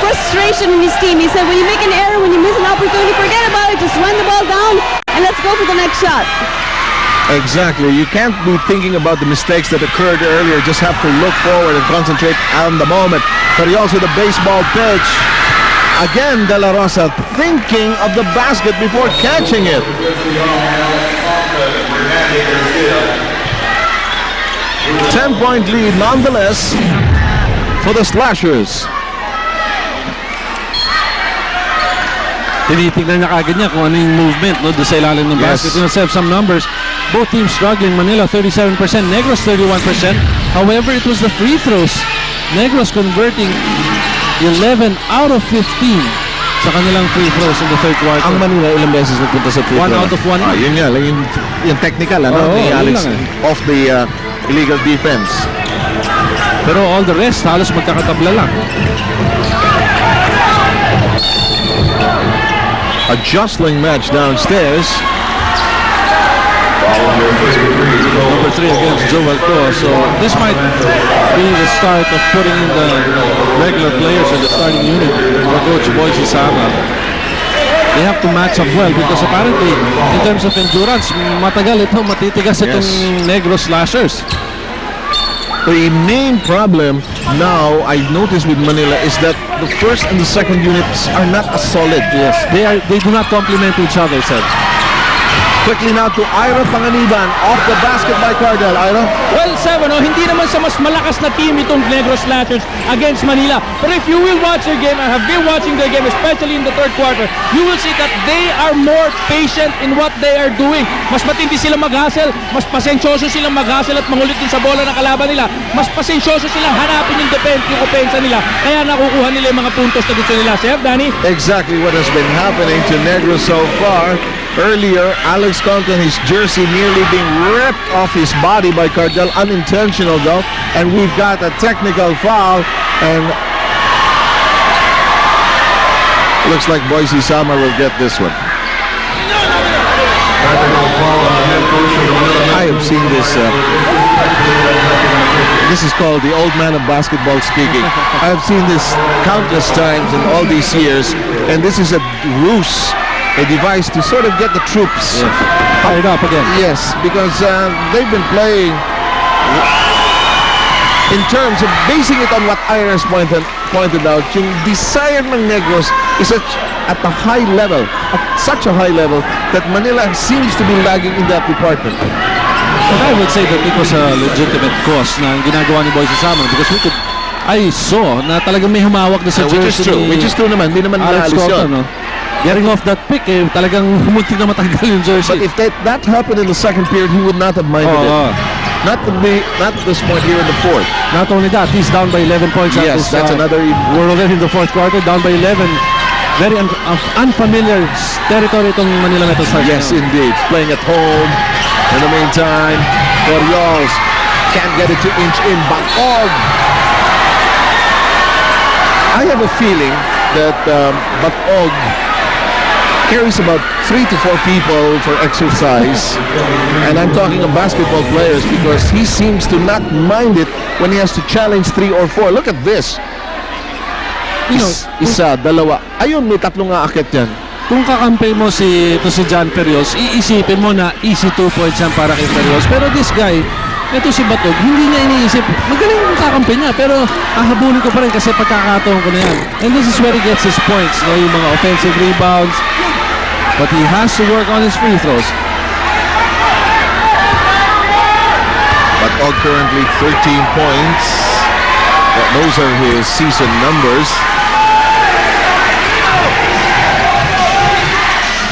frustration in his team. He said, when you make an error, when you miss an opportunity, forget about it. Just run the ball down and let's go for the next shot. Exactly. You can't be thinking about the mistakes that occurred earlier. Just have to look forward and concentrate on the moment. But he also the baseball pitch. Again, De La Rosa thinking of the basket before catching it. Ten-point lead nonetheless for the Slashers. Tinitignan niya kagad niya kung ano yung movement, no, doon sa ilalim ng basket. You know, have some numbers. Both teams struggling. Manila 37%, Negros 31%. However, it was the free throws. Negros converting 11 out of 15 sa kanilang free throws in the third quarter. Ang Manila ilang beses nagpunta sa free throw? 1 out of 1. Yun nga, yung technical, ano? Ni Alex off the illegal defense. Pero all the rest, halos magkakatabla lang. A jostling match downstairs. Number 3 against Joel Alto. So this might be the start of putting in the regular players in the starting unit for Coach Boise Summer. They have to match up well because apparently in terms of endurance, matagal ito, matitigas itong Negros Slashers. The main problem now I notice with Manila is that the first and the second units are not as solid. Yes, they do not complement each other, sir. Quickly now to Ira Panganiban, off the basket by Cardell. Ira? Well, Seven, hindi naman sa mas malakas na team itong Negros Slashers against Manila. But if you will watch their game, I have been watching their game, especially in the third quarter, you will see that they are more patient in what they are doing. Mas matindi silang mag-hustle, mas pasensyoso silang mag-hustle at mangulit din sa bola ng kalaban nila. Mas pasensyoso silang hanapin yung opensa nila. Kaya nakukuha nila yung mga puntos na gusto nila. Sir, Danny? Exactly what has been happening to Negros so far. Earlier, Alex Compton, his jersey nearly being ripped off his body by Cardell, unintentional though, and we've got a technical foul, and looks like Boise Summer will get this one. I have seen this. This is called the old man of basketball speaking. I have seen this countless times in all these years, and this is a ruse. A device to sort of get the troops fired up again. Yes, because they've been playing in terms of basing it on what Iris pointed out. Yung desire ng Negros is at a high level, at such a high level that Manila seems to be lagging in that department. But I would say that it was a legitimate cause na ginagawa ni Boise Summer because I saw na talagang may humawak na sa jersey which is true naman, hindi naman Alex naalis Cotton, yun. no? getting off that pick, talagang humuntik na matanggal yung But jersey. if that happened in the second period, he would not have minded it. Not at this point here in the fourth. Not only that, he's down by 11 points. Yes, that's another. We're already in the fourth quarter, down by 11. Very unfamiliar territory itong Manila Metrostars. Yes, indeed. Playing at home. In the meantime, Orioles can't get it to inch in. Batog. I have a feeling that Batog carries about 3 to 4 people for exercise. And I'm talking of basketball players because he seems to not mind it when he has to challenge 3 or 4. Look at this. Isa, dalawa. Ayun, may tatlong aakit yan. Kung kakampi mo si John Perios, iisipin mo na easy 2 points yan para kay Perios. Pero this guy, ito si Batog, hindi niya iniisip. Magaling yung kakampi niya, pero hahabulin ko pa rin kasi pagkakataon ko na yan. And this is where he gets his points, yung mga offensive rebounds. But he has to work on his free throws. Batog currently 13 points. Those are his season numbers.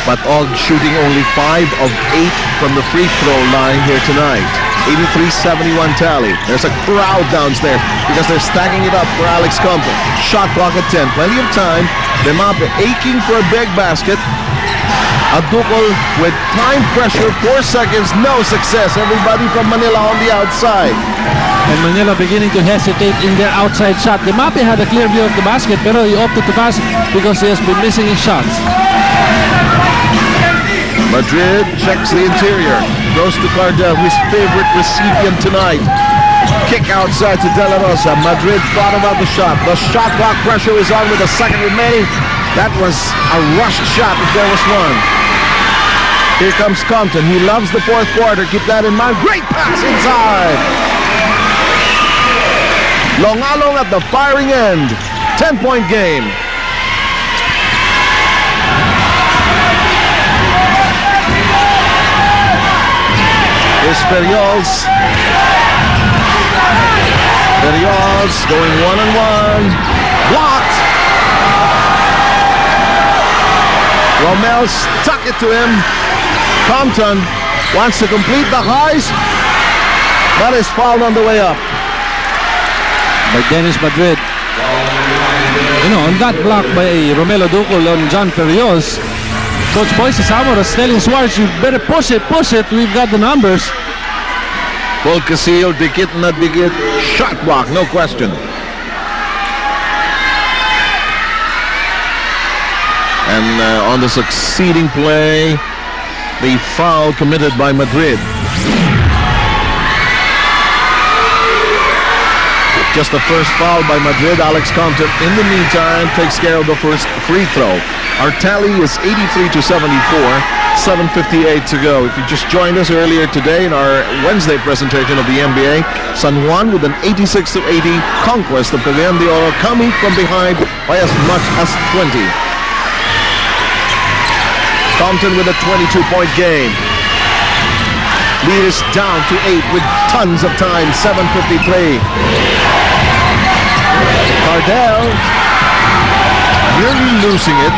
Batog shooting only 5 of 8 from the free throw line here tonight. 83-71 tally. There's a crowd downstairs because they're stacking it up for Alex Compton. Shot clock at 10. Plenty of time. Demape aching for a big basket. Adukol with time pressure. 4 seconds. No success. Everybody from Manila on the outside. And Manila beginning to hesitate in their outside shot. Demape had a clear view of the basket, pero he opted to pass because he has been missing his shots. Madrid checks the interior. Goes to Cardell, his favorite recipient tonight. Kick outside to De La Rosa. Madrid thought about the shot. The shot clock pressure is on with a second remaining. That was a rushed shot if there was one. Here comes Compton. He loves the fourth quarter. Keep that in mind. Great pass inside. Longalong at the firing end. 10-point game. Perios. Perios going one-on-one. Blocked. Romel stuck it to him. Compton wants to complete the heist, but is fouled on the way up. By Dennis Madrid. On that block by Romelo Ducol on John Perios, Coach Boyce Samora is telling Suarez, you better push it, we've got the numbers. Paul Casillo, dikit na dikit, shot block, no question. And on the succeeding play, the foul committed by Madrid. Just the first foul by Madrid. Alex Compton, in the meantime, takes care of the first free throw. Our tally is 83-74. 7:58 to go. If you just joined us earlier today in our Wednesday presentation of the NBA, San Juan with an 86-80 conquest of Cagayan de Oro, coming from behind by as much as 20. Compton with a 22-point game. Lead is down to 8 with tons of time. 7:53. Cardell nearly losing it.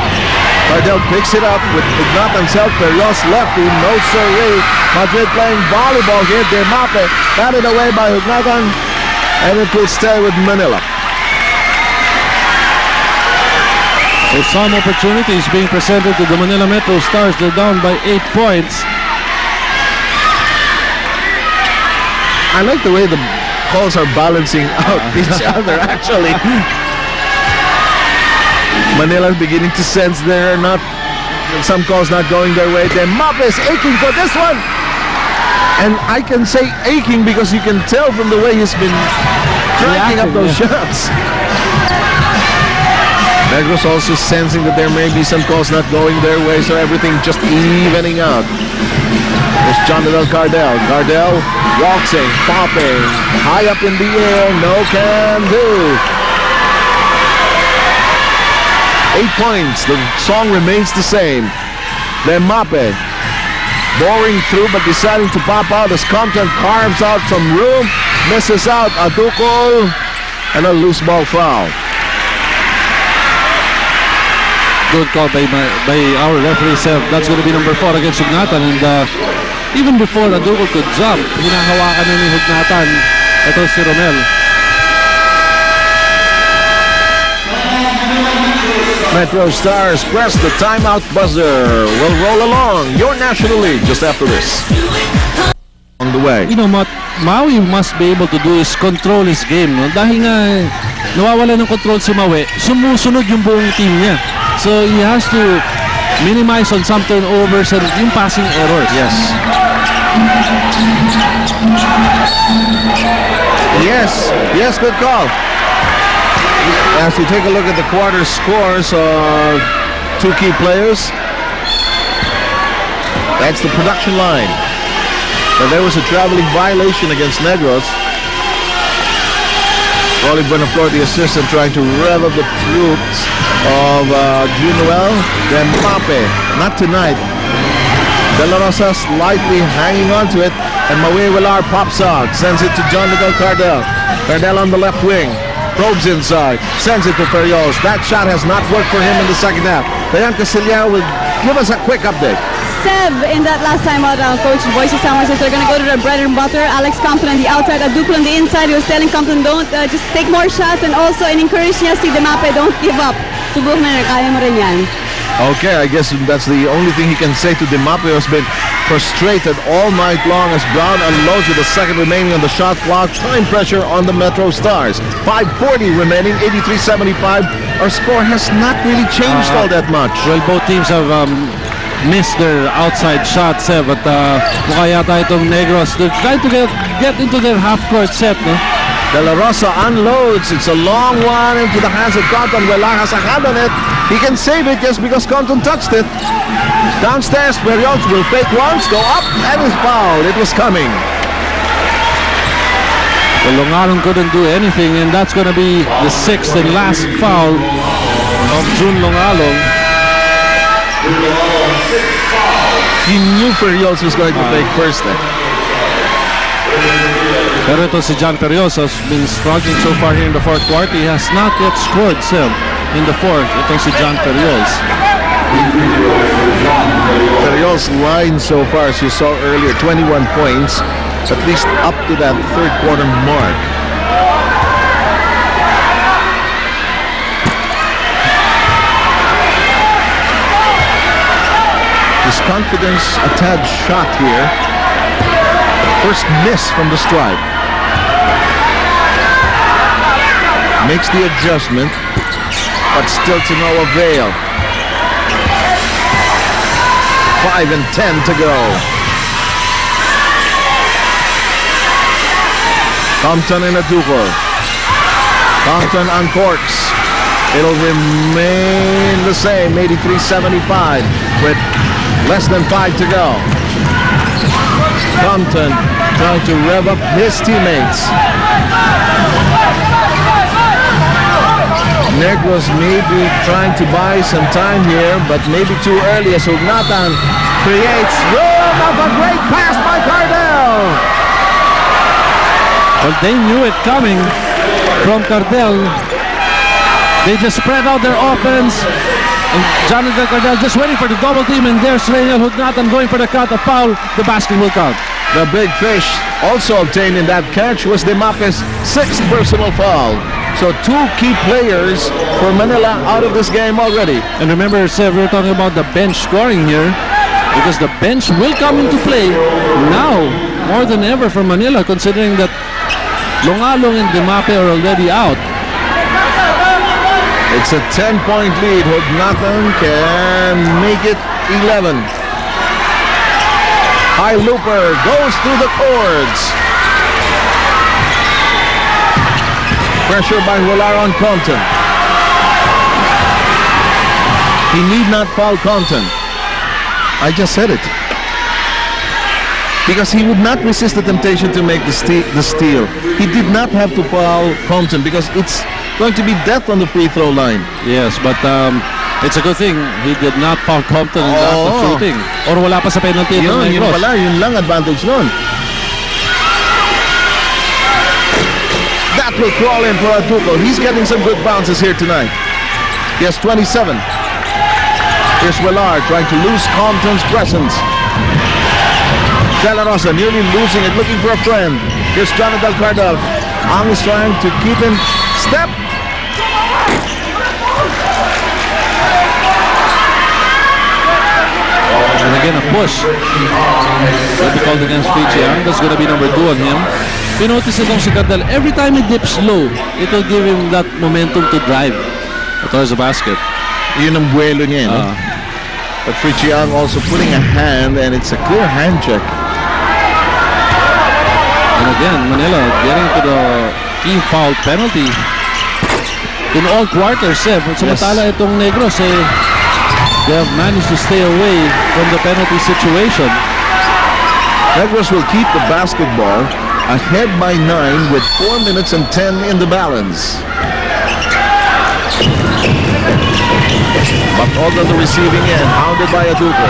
Cardell picks it up with Ignat and Perios lefty, no siree. Madrid playing volleyball here. Demape batted away by Ignatan, and it will stay with Manila. So some opportunities being presented to the Manila Metrostars. They're down by 8 points. I like the way the calls are balancing out each other, actually. Manila beginning to sense there are not some calls not going their way. Then Mop is aching for this one. And I can say aching because you can tell from the way he's been cracking up those shots. Negros also sensing that there may be some calls not going their way, so everything just evening out. There's Jonathan Cardell. Cardell waltzing, popping, high up in the air, no can do. 8 points. The song remains the same. Demape boring through but deciding to pop out as Compton carves out some room, misses out. Adukol and a loose ball foul. Good call by our referee, Seb. That's going to be number 4 against Hugnatan. And even before Aduco could jump, hinahawakan na ni Hugnatan. Ito si Romel. Metrostars press the timeout buzzer. We'll roll along your National League just after this. On the way. You know, Maui must be able to do is control his game. No? Dahil nga nawawala ng control si Maui, sumusunod yung buong team niya. So he has to minimize on some turnovers and yung passing errors. Yes. Yes, good call. As you take a look at the quarter scores of 2 key players, that's the production line. But there was a traveling violation against Negros. Rolly Buenaflor, the assistant, trying to rev up the troops of Junuel Demape. Not tonight. De La Rosa slightly hanging on to it, and Maui Villar pops out, sends it to John Miguel Cardell. Cardell on the left wing. Probes inside, sends it to Ferrios. That shot has not worked for him in the second half. Dayan Casillero will give us a quick update. Seb, in that last time out, Coach Boise Summers says they're going to go to their bread and butter. Alex Compton on the outside, Aduco on the inside. He was telling Compton, don't just take more shots, and also encourage niya si Demape, don't give up. Subok na, kaya mo rin yan. Okay, I guess that's the only thing he can say to Demape, who has been frustrated all night long as Brown unloads with a second remaining on the shot clock. Time pressure on the Metrostars. 5:40 remaining, 83-75. Our score has not really changed all that much. Well, both teams have missed their outside shots, but mukha yata itong Negros. They're trying to get into their half-court set, no? De La Rosa unloads. It's a long one into the hands of Compton. Villar has a hand on it. He can save it just because Compton touched it. Downstairs, Ferrios will fake once, go up, and is fouled. It was coming. The Longaron couldn't do anything, and that's going to be the 6th and last foul of June Longalong. He knew Ferrios was going to fake first then. Pero ito si John Ferrios has been struggling so far here in the 4th quarter. He has not yet scored, Seb, in the 4th. Ito si John Ferrios. Ferrios' line so far, as you saw earlier, 21 points, at least up to that 3rd quarter mark. His confidence a tad shot here. First miss from the stripe. Makes the adjustment, but still to no avail. 5 and 10 to go. Compton and Aduco. Compton uncorks. It'll remain the same, 83-75, with less than 5 to go. Compton trying to rev up his teammates. Negros may be trying to buy some time here, but maybe too early as Hugnatan creates room of a great pass by Cardell. Well, they knew it coming from Cardell. They just spread out their offense. And Jonathan Cardell just waiting for the double team, and there's Reynel Hugnatan going for the cut, a foul. The basket will count. The big fish also obtained in that catch was Demape's 6th personal foul. So 2 key players for Manila out of this game already. And remember, Seb, we're talking about the bench scoring here, because the bench will come into play now more than ever for Manila, considering that Longalong and Demape are already out. It's a 10-point lead. Hugnatan can make it 11. High looper goes through the cords. Pressure by Villar on Compton. He need not foul Compton. I just said it. Because he would not resist the temptation to make the steal. He did not have to foul Compton because it's going to be death on the free throw line. Yes, but it's a good thing he did not foul Compton in the act of shooting. Or wala pa sa penalty ito ng Negros. Yun lang advantage nun. That will crawl in for Aduco. He's getting some good bounces here tonight. He has 27. Here's Willard trying to lose Compton's presence. De La Rosa nearly losing it, looking for a friend. Here's Jonathan Cardell. Ang is trying to keep in step. And again, a push. Will be called against Fiji. That's going to be number 2 on him. You notice itong si Cardell, every time he dips low, it will give him that momentum to drive towards the basket. Yun ang buwelo niya, no? But Frichiang also putting a hand, and it's a clear hand check. And again, Manila getting to the team foul penalty in all quarters. Samantala itong Negros, they have managed to stay away from the penalty situation. Negros will keep the basketball ahead by 9 with 4 minutes and 10 in the balance. But all on the receiving end, hounded by Aduco.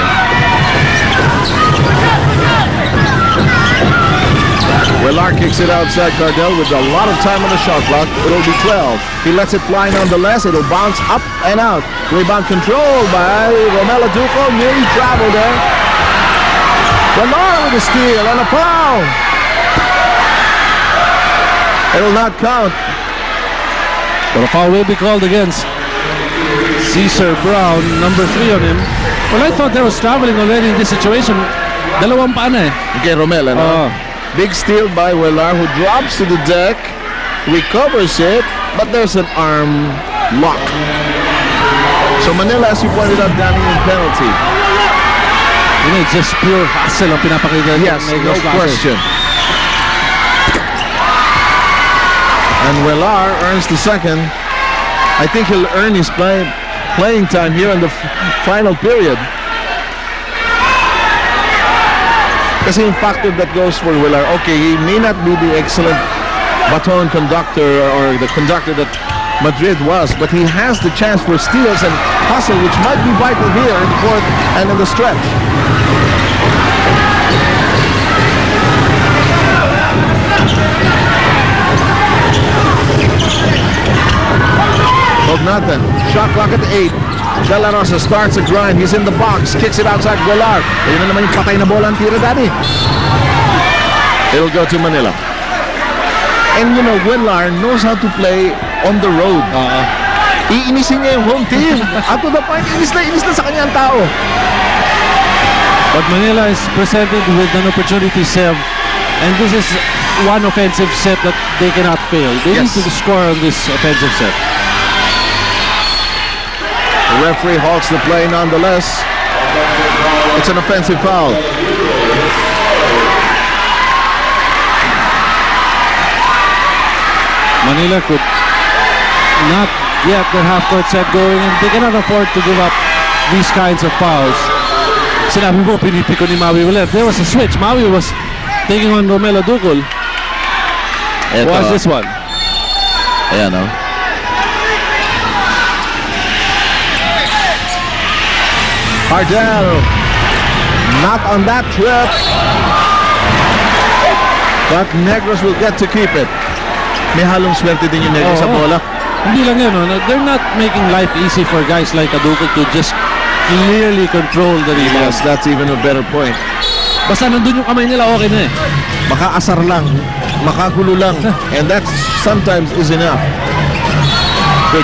Willard kicks it outside Cardell with a lot of time on the shot clock. It'll be 12. He lets it fly nonetheless. It'll bounce up and out. Rebound controlled by Romel Aduco. Nearly traveled there. Willard with a steal and a foul. It'll not count. But a foul will be called against Cesar Brown, number 3 on him. Well, I thought there was traveling already in this situation. Dalawang pa na Okay, Romel, big steal by Willard, who drops to the deck, recovers it, but there's an arm lock. So Manila, as you pointed out, Danny, in penalty. You know, it's just pure hustle ang pinapakita. Yes, no question. And Willard earns the second. I think he'll earn his playing time here in the final period. Kasi yung factor that goes for Willard, okay, he may not be the excellent baton conductor or the conductor that Madrid was, but he has the chance for steals and hustle, which might be vital here in the fourth and in the stretch. Hold nothing. Shot clock at 8. De La Rosa starts a grind. He's in the box. Kicks it outside Willard. Ayun na naman yung patay na bola ang tira, Daddy. It'll go to Manila. And you know, Willard knows how to play on the road. Iinisin niya yung home team. At to the point, inis na sa kanyang tao. But Manila is presented with an opportunity set, and this is one offensive set that they cannot fail. They need to score on this offensive set. The referee halts the play nonetheless. It's an offensive foul. Manila could not get their half-court set going, and they cannot afford to give up these kinds of fouls. Sinabi mo, pinipiko ni Maui Willard. There was a switch. Maui was taking on Romel Aducol. Watch this one. Ayan, no? Cardell, not on that trip. But Negros will get to keep it. May halong swerte din yung Negros sa bola. Hindi lang yan, no? They're not making life easy for guys like Aducol to just clearly control the rebound. Yes, that's even a better point. Basta nandun yung kamay nila, okay na Makaasar lang, makagulo lang, and that sometimes is enough.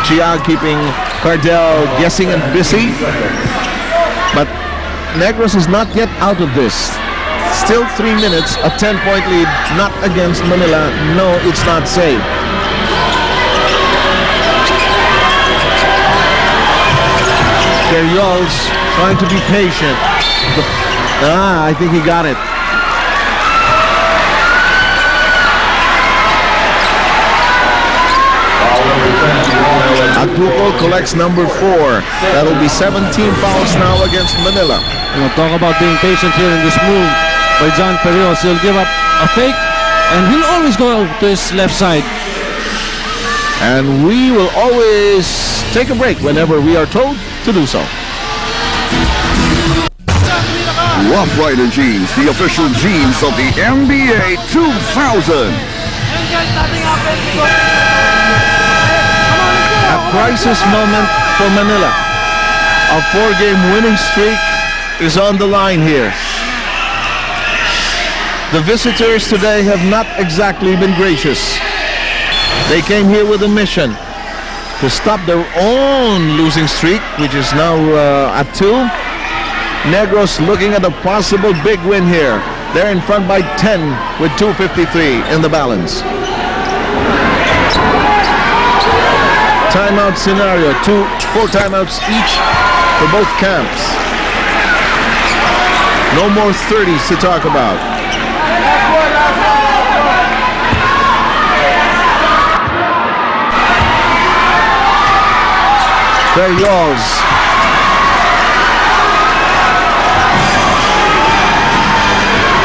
Chia keeping Cardell guessing and busy. But Negros is not yet out of this. Still 3 minutes, a 10-point lead, not against Manila. No, it's not safe. Teriols trying to be patient. I think he got it. Aducol collects number 4. That'll be 17 fouls now against Manila. We'll talk about being patient here in this move by John Perios. He'll give up a fake, and he'll always go to his left side. And we will always take a break whenever we are told to do so. Rough Rider jeans, the official jeans of the NBA 2000. A crisis moment for Manila. A 4-game winning streak is on the line here. The visitors today have not exactly been gracious. They came here with a mission to stop their own losing streak, which is now at 2. Negros looking at a possible big win here. They're in front by 10 with 2:53 in the balance. Timeout scenario, 4 timeouts each for both camps. No more 30s to talk about. They're yours.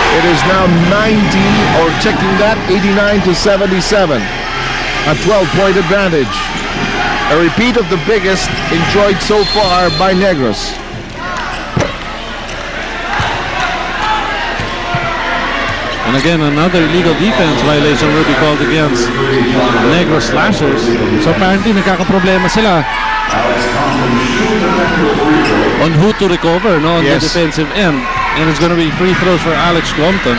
It is now 90, or checking that, 89 to 77. A 12-point advantage. A repeat of the biggest enjoyed so far by Negros. And again, another illegal defense violation will be called against Negros Slashers. So apparently nagkakaproblema sila on who to recover, no, on the defensive end. And it's going to be free throws for Alex Compton.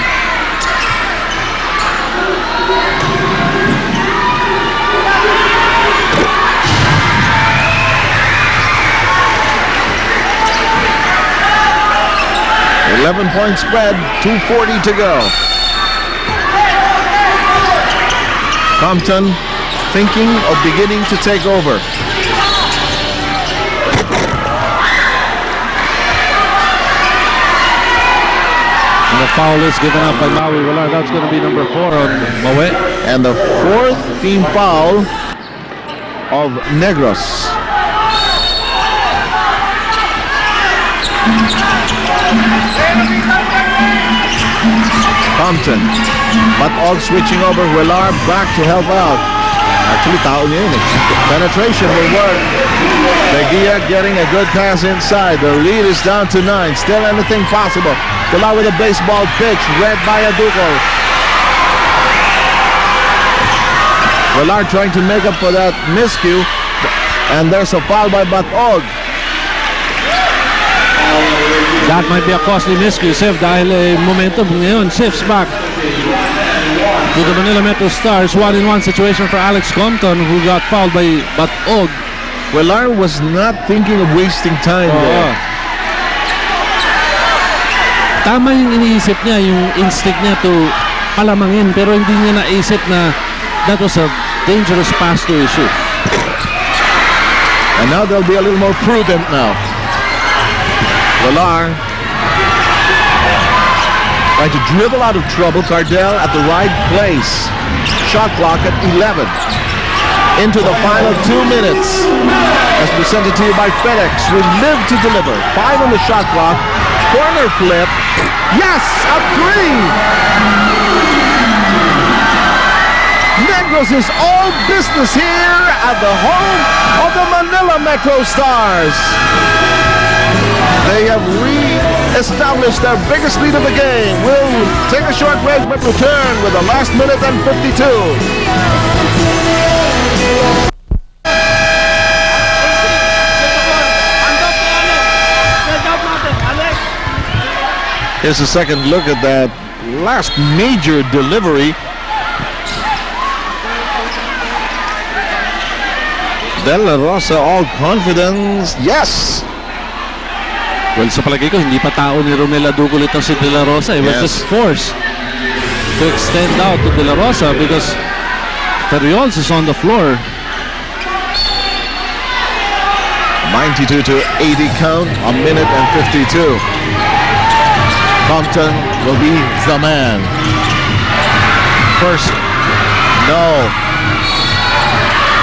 .11 spread, 2:40 to go. Compton thinking of beginning to take over. And the foul is given up by Maui Wala. That's going to be number 4 on Maui. And the 4th team foul of Negros. Compton, but all switching over. Willard back to help out. Actually, tao niya yun eh. Penetration will work. Leguia getting a good pass inside. The lead is down to 9. Still anything possible. Willard with a baseball pitch, read by Aduco. Willard trying to make up for that miscue, and there's a foul by Batog. That might be a costly miscue, Sif, dahil momentum ngayon shifts back to the Manila Metrostars. 1-on-1 situation for Alex Compton, who got fouled by Batog. Willard was not thinking of wasting time there. Tama yung iniisip niya, yung instinct niya to palamangin, pero hindi niya naisip na that was a dangerous pass to issue. And now they'll be a little more prudent now. Willard trying to dribble out of trouble. Cardell at the right place. Shot clock at 11. Into the final 2 minutes. As presented to you by FedEx, we live to deliver. 5 on the shot clock. Corner flip. Yes, a 3. Negros is all business here at the home of the Manila Metrostars. They have re-established their biggest lead of the game. We'll take a short break but return with the last minute and 52. Here's a second look at that last major delivery. De La Rosa, all confidence. Yes! Well, sa palagay ko, hindi pa tao ni Romel Adugol itong si De La Rosa. It was just forced to extend out to De La Rosa because Ferriols is on the floor. 92 to 80 count, a minute and 52. Compton will be the man. First, no.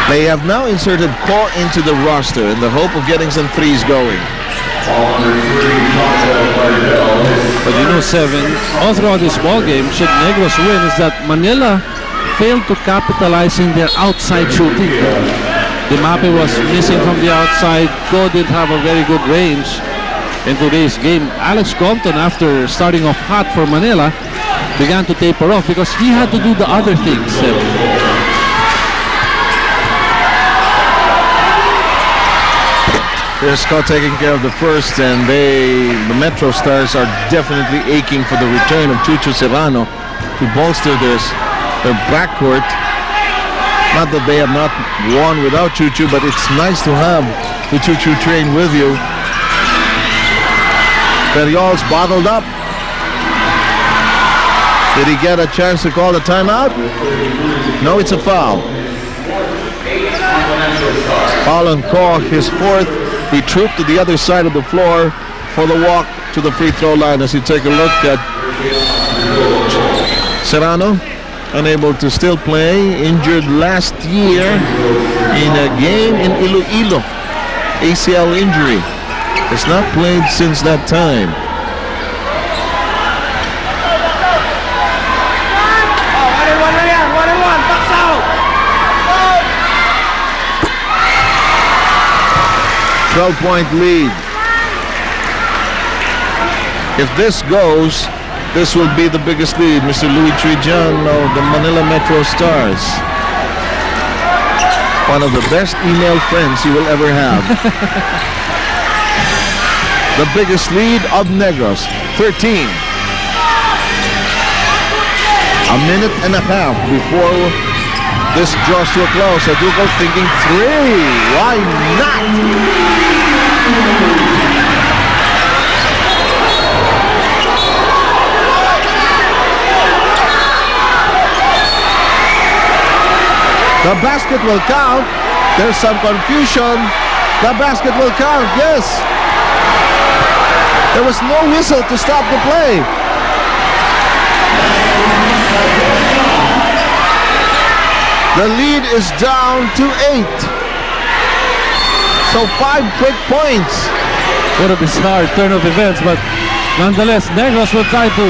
They have now inserted Ko into the roster in the hope of getting some threes going. But you know, Seven, all throughout this ball game, should Negros win, is that Manila failed to capitalize in their outside shooting. Dimape was missing from the outside. Ko didn't have a very good range in today's game. Alex Compton, after starting off hot for Manila, began to taper off because he had to do the other things. They're Scott taking care of the first, and the Metrostars are definitely aching for the return of Chucho Serrano to bolster their backcourt. Not that they have not won without Chucho, but it's nice to have the Chucho train with you. Periol's bottled up. Did he get a chance to call the timeout? No, it's a foul. Foul on Koch, his fourth. He trooped to the other side of the floor for the walk to the free throw line. As you take a look at Serrano, unable to still play, injured last year in a game in Iloilo. ACL injury. Has not played since that time. Oh, 12-point lead. If this goes, this will be the biggest lead. Mr. Louis Trijan of the Manila Metrostars. One of the best email friends you will ever have. The biggest lead of Negros, 13. A minute and a half before this draws to a close. Aduco thinking 3. Why not? The basket will count. There's some confusion. The basket will count, yes. There was no whistle to stop the play. The lead is down to 8. So 5 quick points. What a bizarre turn of events, but nonetheless, Negros will try to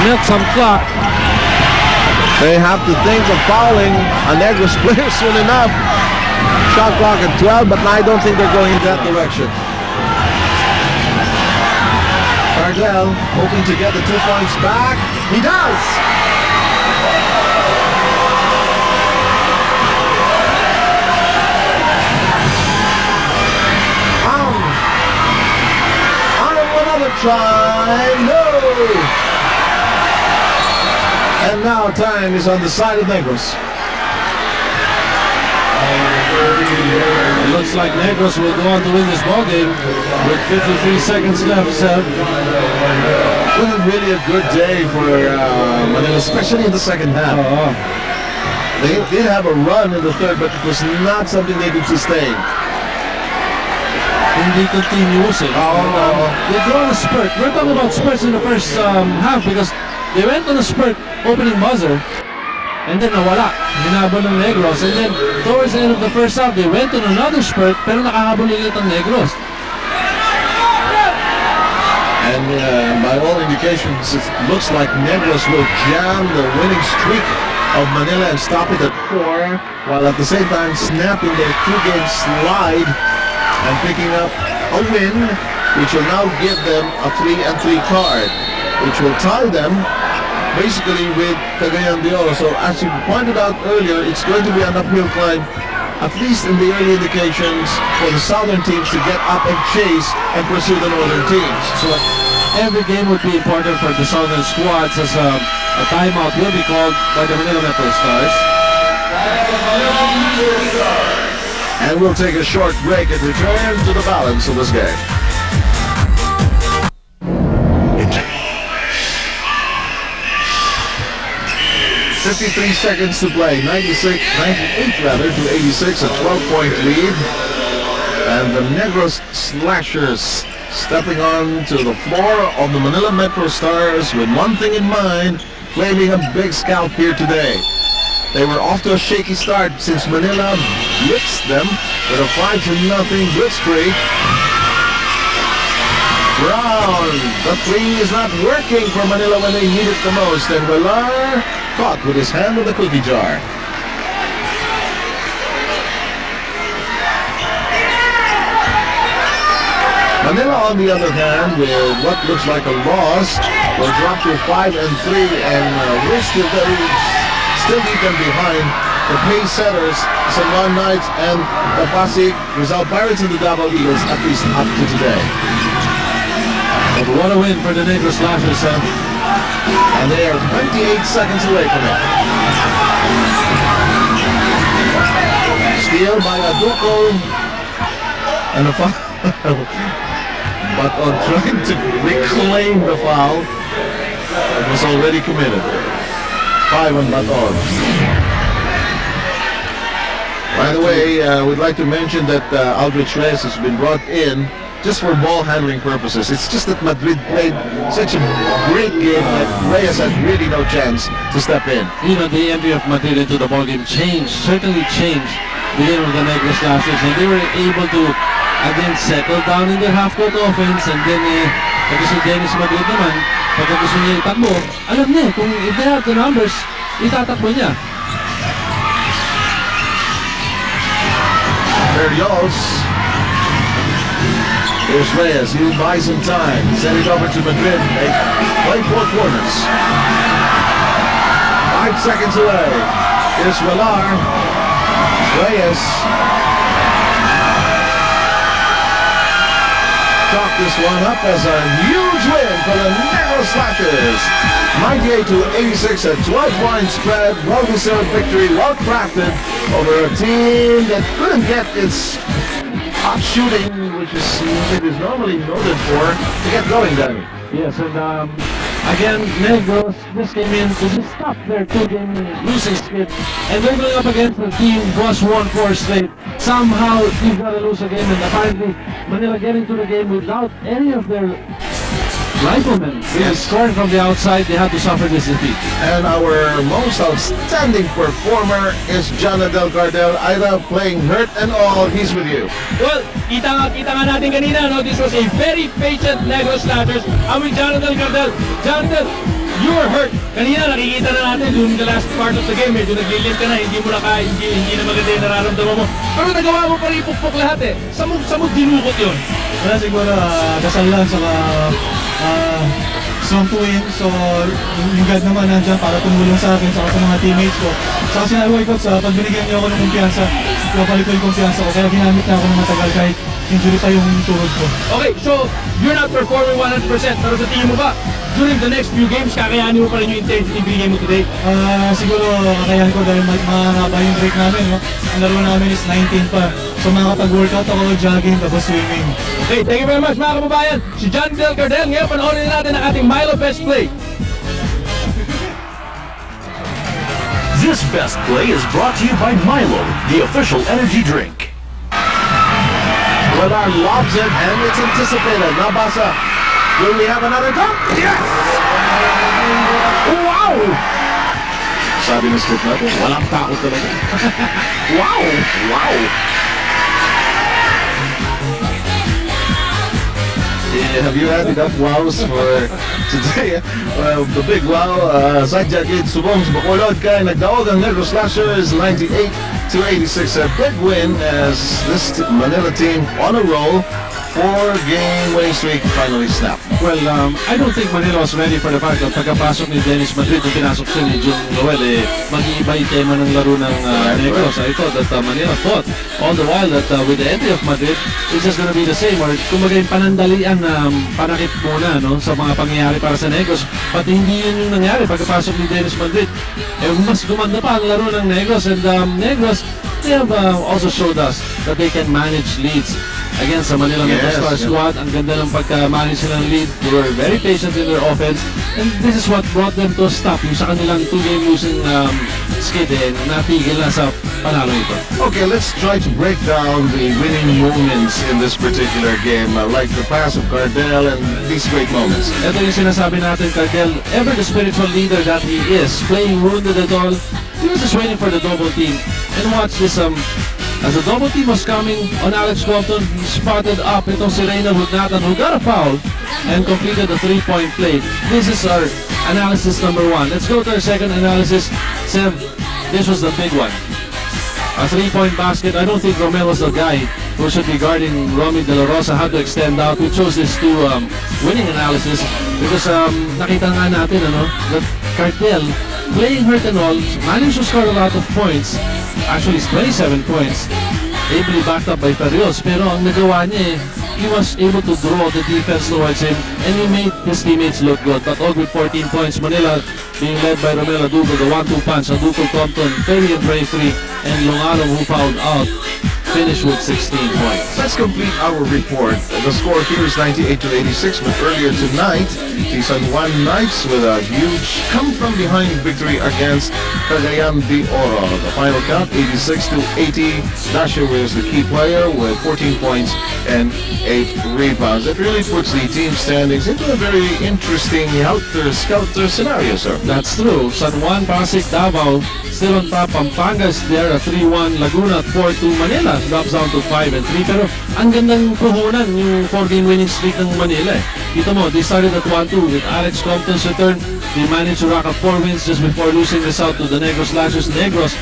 milk some clock. They have to think of fouling a Negros player soon enough. Shot clock at 12, but I don't think they're going in that direction. Cardell hoping to get the 2 points back. He does! Another try. No! And now time is on the side of Negros. It looks like Negros will go on to win this ball game with 53 seconds left. Wasn't really a good day for Manila, especially in the second half. They did have a run in the third, but it was not something they could sustain. Hindi continuous eh. They go on a spurt. We're talking about spurts in the first half because they went on a spurt opening buzzer and then nawala. Hinabol ng Negros, and then towards the end of the first half they went on another spurt pero nakahabol ulit ang Negros. And by all indications, it looks like Negros will jam the winning streak of Manila and stop it at 4, while at the same time snapping their 2-game slide and picking up a win, which will now give them a 3-3 card, which will tie them basically with Cagayan de Oro. So as you pointed out earlier, it's going to be an uphill climb, at least in the early indications, for the southern teams to get up and chase and pursue the northern teams. So every game would be important for the southern squads, as a timeout will be called by the Manila Metrostars. And we'll take a short break and return to the balance of this game. $53 seconds to play. 98 rather to 86, a 12-point lead. And the Negros Slashers stepping on to the floor of the Manila Metrostars with one thing in mind, claiming a big scalp here today. They were off to a shaky start since Manila blitzed them with a 5-0 blitzkrieg. Brown, the 3 is not working for Manila when they need it the most, and Villar caught with his hand in the cookie jar. Manila, on the other hand, with what looks like a loss, will drop to 5-3 and will still leave them behind the pace setters, San Juan Knights, and the Pasig Rizal Pirates and the Davao Eagles, at least up to today. But what a win for the Negros Slashers, And they are 28 seconds away from it. Steal by Aduko, and a foul. But on trying to reclaim the foul, it was already committed. 5 on Baton. By the way, we'd like to mention that Aldrich Reyes has been brought in just for ball handling purposes. It's just that Madrid played such a great game that Reyes had really no chance to step in. You know, the entry of Madrid into the ballgame certainly changed the game of the Negros Slashers, and they were able to again settle down in their half-court offense, and then pagka si Dennis Madrid naman, pagka gusto niya itakbo, alam niya kung if they have the numbers, itatakbo niya. Berrios. Here's Reyes. He'll buy some time. Send it over to Madrid. They play 4 quarters. 5 seconds away. Here's Villar. Reyes. Chalk this one up as a huge win for the Negros Slashers. 98-86, a 12-point spread. Well-deserved victory, well-crafted over a team that couldn't get its hot shooting, which is it is normally noted for, to get going then. Yes, and again, Negros just came in to just stop their 2-game losing skid, and they're going up against a team who has won 4 straight. Somehow, you've got to lose a game, and apparently, Manila getting to the game without any of their riflemen. Yes. Scoring from the outside, they had to suffer this defeat. And our most outstanding performer is Jana Del Cardel. Ira playing hurt and all, he's with you. Well, kita nga natin kanina, no? This was a very patient Negros Slashers. I'm with Jonathan Cardel. Jonathan, you were hurt. Kanina nakikita na natin during the last part of the game. Medyo naglilint ka na, hindi mo na kaya, hindi na maganda yung nararamdaman mo. Pero nagawa mo pa rin ipukpok lahat eh. Sa mo dinukot yun? Wala siguro, dasal lang, saka sumpuin. So, yung God naman nandyan para tumulong sa akin, saka sa mga teammates ko. Saka sinabi ko, Coach, pag binigyan niyo ako ng kumpiyansa, papalit ko yung kumpiyansa ko. Kaya ginamit na ako ng matagal kahit injury pa yung tuhod ko. Okay, so you're not performing 100%, pero sa tingin mo ba, during the next few games, kakayanin mo pa rin yung intensity binigay mo today? Siguro kakayanin ko dahil mahaba yung break namin. No? Ang laro namin is 19 pa. So makakapag-workout ako, jogging, tapos swimming. Okay, thank you very much mga kababayan. Si John Del Cardel, ngayon panoorin natin ang ating Milo Best Play. This Best Play is brought to you by Milo, the official energy drink. Villar lobs it and it's anticipated. Nabasa. Will we have another dunk? Yes! Wow! Sabi ng script natin, walang takot talaga. Wow! Wow! Yeah, have you had enough wows for today? The big wow, Sadja Gate Subongs Bacolod kay nagdaog ang Negros Slashers 98-86. A big win as this Manila team on a roll. 4-game winning streak finally snapped. Well, I don't think Manila was ready for the fact that pagkapasok ni Dennis Madrid nung pinasok siya ni Jun Noel, mag-iiba yung tema ng laro ng Negros. I thought that Manila thought all the while that with the entry of Madrid, it's just gonna be the same, or kumbaga yung panandalian na panakit muna no, sa mga pangyayari para sa Negros. Pati hindi yun yung nangyari pagkapasok ni Dennis Madrid. Mas gumanda pa ang laro ng Negros, and Negros, they have also showed us that they can manage leads against the Manila Metrostars squad. Ang ganda ng pagka-manage sila ng lead. They were very patient in their offense, and this is what brought them to a stop yung sa kanilang 2-game losing skid, and natigil na sa panalo ito. Okay, let's try to break down the winning moments in this particular game, like the pass of Cardel and these great moments. Ito yung sinasabi natin, Cardel, ever the spiritual leader that he is, playing wounded at all, he was just waiting for the double team. And watch this, as the double team was coming on Alex Compton, he spotted up itong si Reynald Hugnatan, who got a foul and completed the 3-point play. This is our analysis number 1. Let's go to our second analysis. Sev, this was the big one. A 3-point basket. I don't think Romel was the guy who should be guarding Romy De La Rosa, had to extend out. We chose this to winning analysis because nakita nga natin that Cartel playing hurt and all, managed to score a lot of points. Actually, 27 points. Ably backed up by Ferrios. Pero ang nagawa niya he was able to draw the defense towards him and he made his teammates look good. But all with 14 points, Manila being led by Romela Dugo, the 1-2 punch, Dugo Compton, Ferry and Ray 3, and Longalong who fouled out, finished with 16 points. Let's complete our report. The score here is 98-86, but earlier tonight, the San Juan Knights with a huge come-from-behind victory against Cagayan de Oro. The final count, 86-80. Dasher was the key player with 14 points and 8 rebounds. It really puts the team standings into a very interesting helter-skelter scenario, sir. That's true. San Juan, Pasig, Davao still on top. Pampanga is there at 3-1. Laguna at 4-2. Manila drops down to 5-3. Pero ang gandang puhunan yung 4-game winning streak ng Manila. Dito mo, they started at 1-2 with Alex Compton's return. They managed to rack up 4 wins just before losing this out to the Negros Slashers. Negros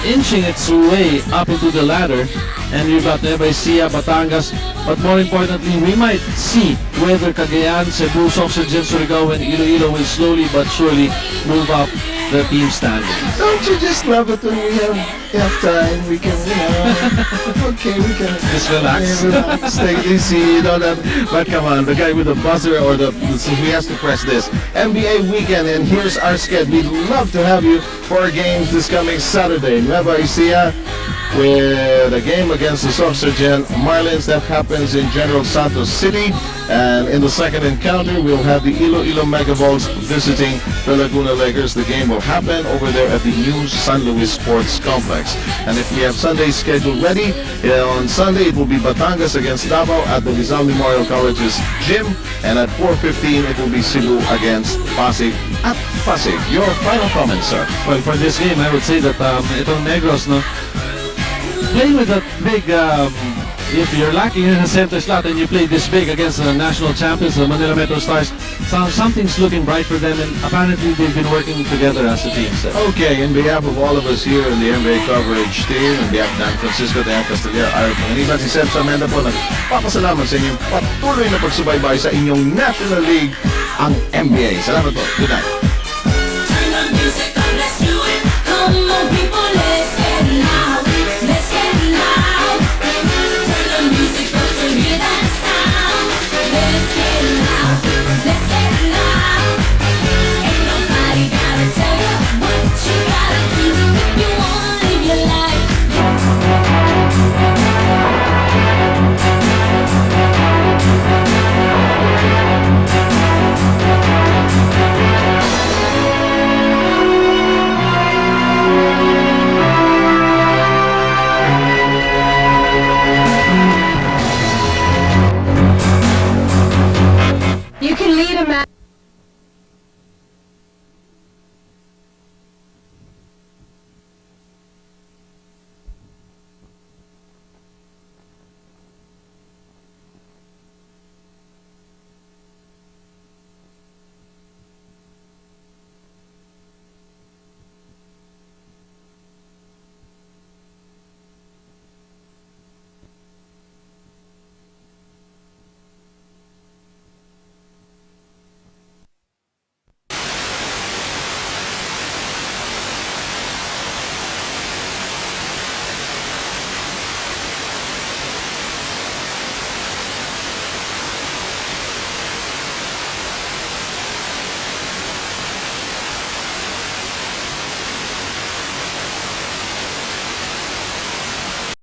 inching its way up into the ladder. And you've got Nueva Ecija, Batangas. But more importantly, we might see whether Cagayan, Cebu, Oxygen, Surigao, and Iloilo will slowly but surely move up the team standing. Don't you just love it when we have time? We can, okay, we can just relax. Relax, take it easy, you know that. But come on, the guy with the buzzer or he has to press this. NBA weekend, and here's our schedule. We'd love to have you for games this coming Saturday. Nueva Ecija with a game against the Oxygen Marlins that happens in General Santos City. And in the second encounter, we'll have the Iloilo Megaballs visiting the Laguna Lakers. The game will happen over there at the new San Luis Sports Complex. And if we have Sunday's schedule ready, on Sunday it will be Batangas against Davao at the Rizal Memorial College's gym. And at 4:15 it will be Cebu against Pasig at Pasig. Your final comments, sir? Well, for this game, I would say that itong Negros, no, playing with that big, if you're lacking in a center slot and you play this big against the national champions, the Manila Metrostars, something's looking bright for them, and apparently they've been working together as a team. So. Okay, in behalf of all of us here in the NBA coverage team, in behalf of Dan Francisco, Dan Castilla, Art Pangilinan, si Seb Samenda po, nagpapasalamat sa inyong patuloy na pagsubaybay sa inyong National League, ang NBA. Salamat po. Good night. Turn the music up, let's do it. Come on, people, listen now.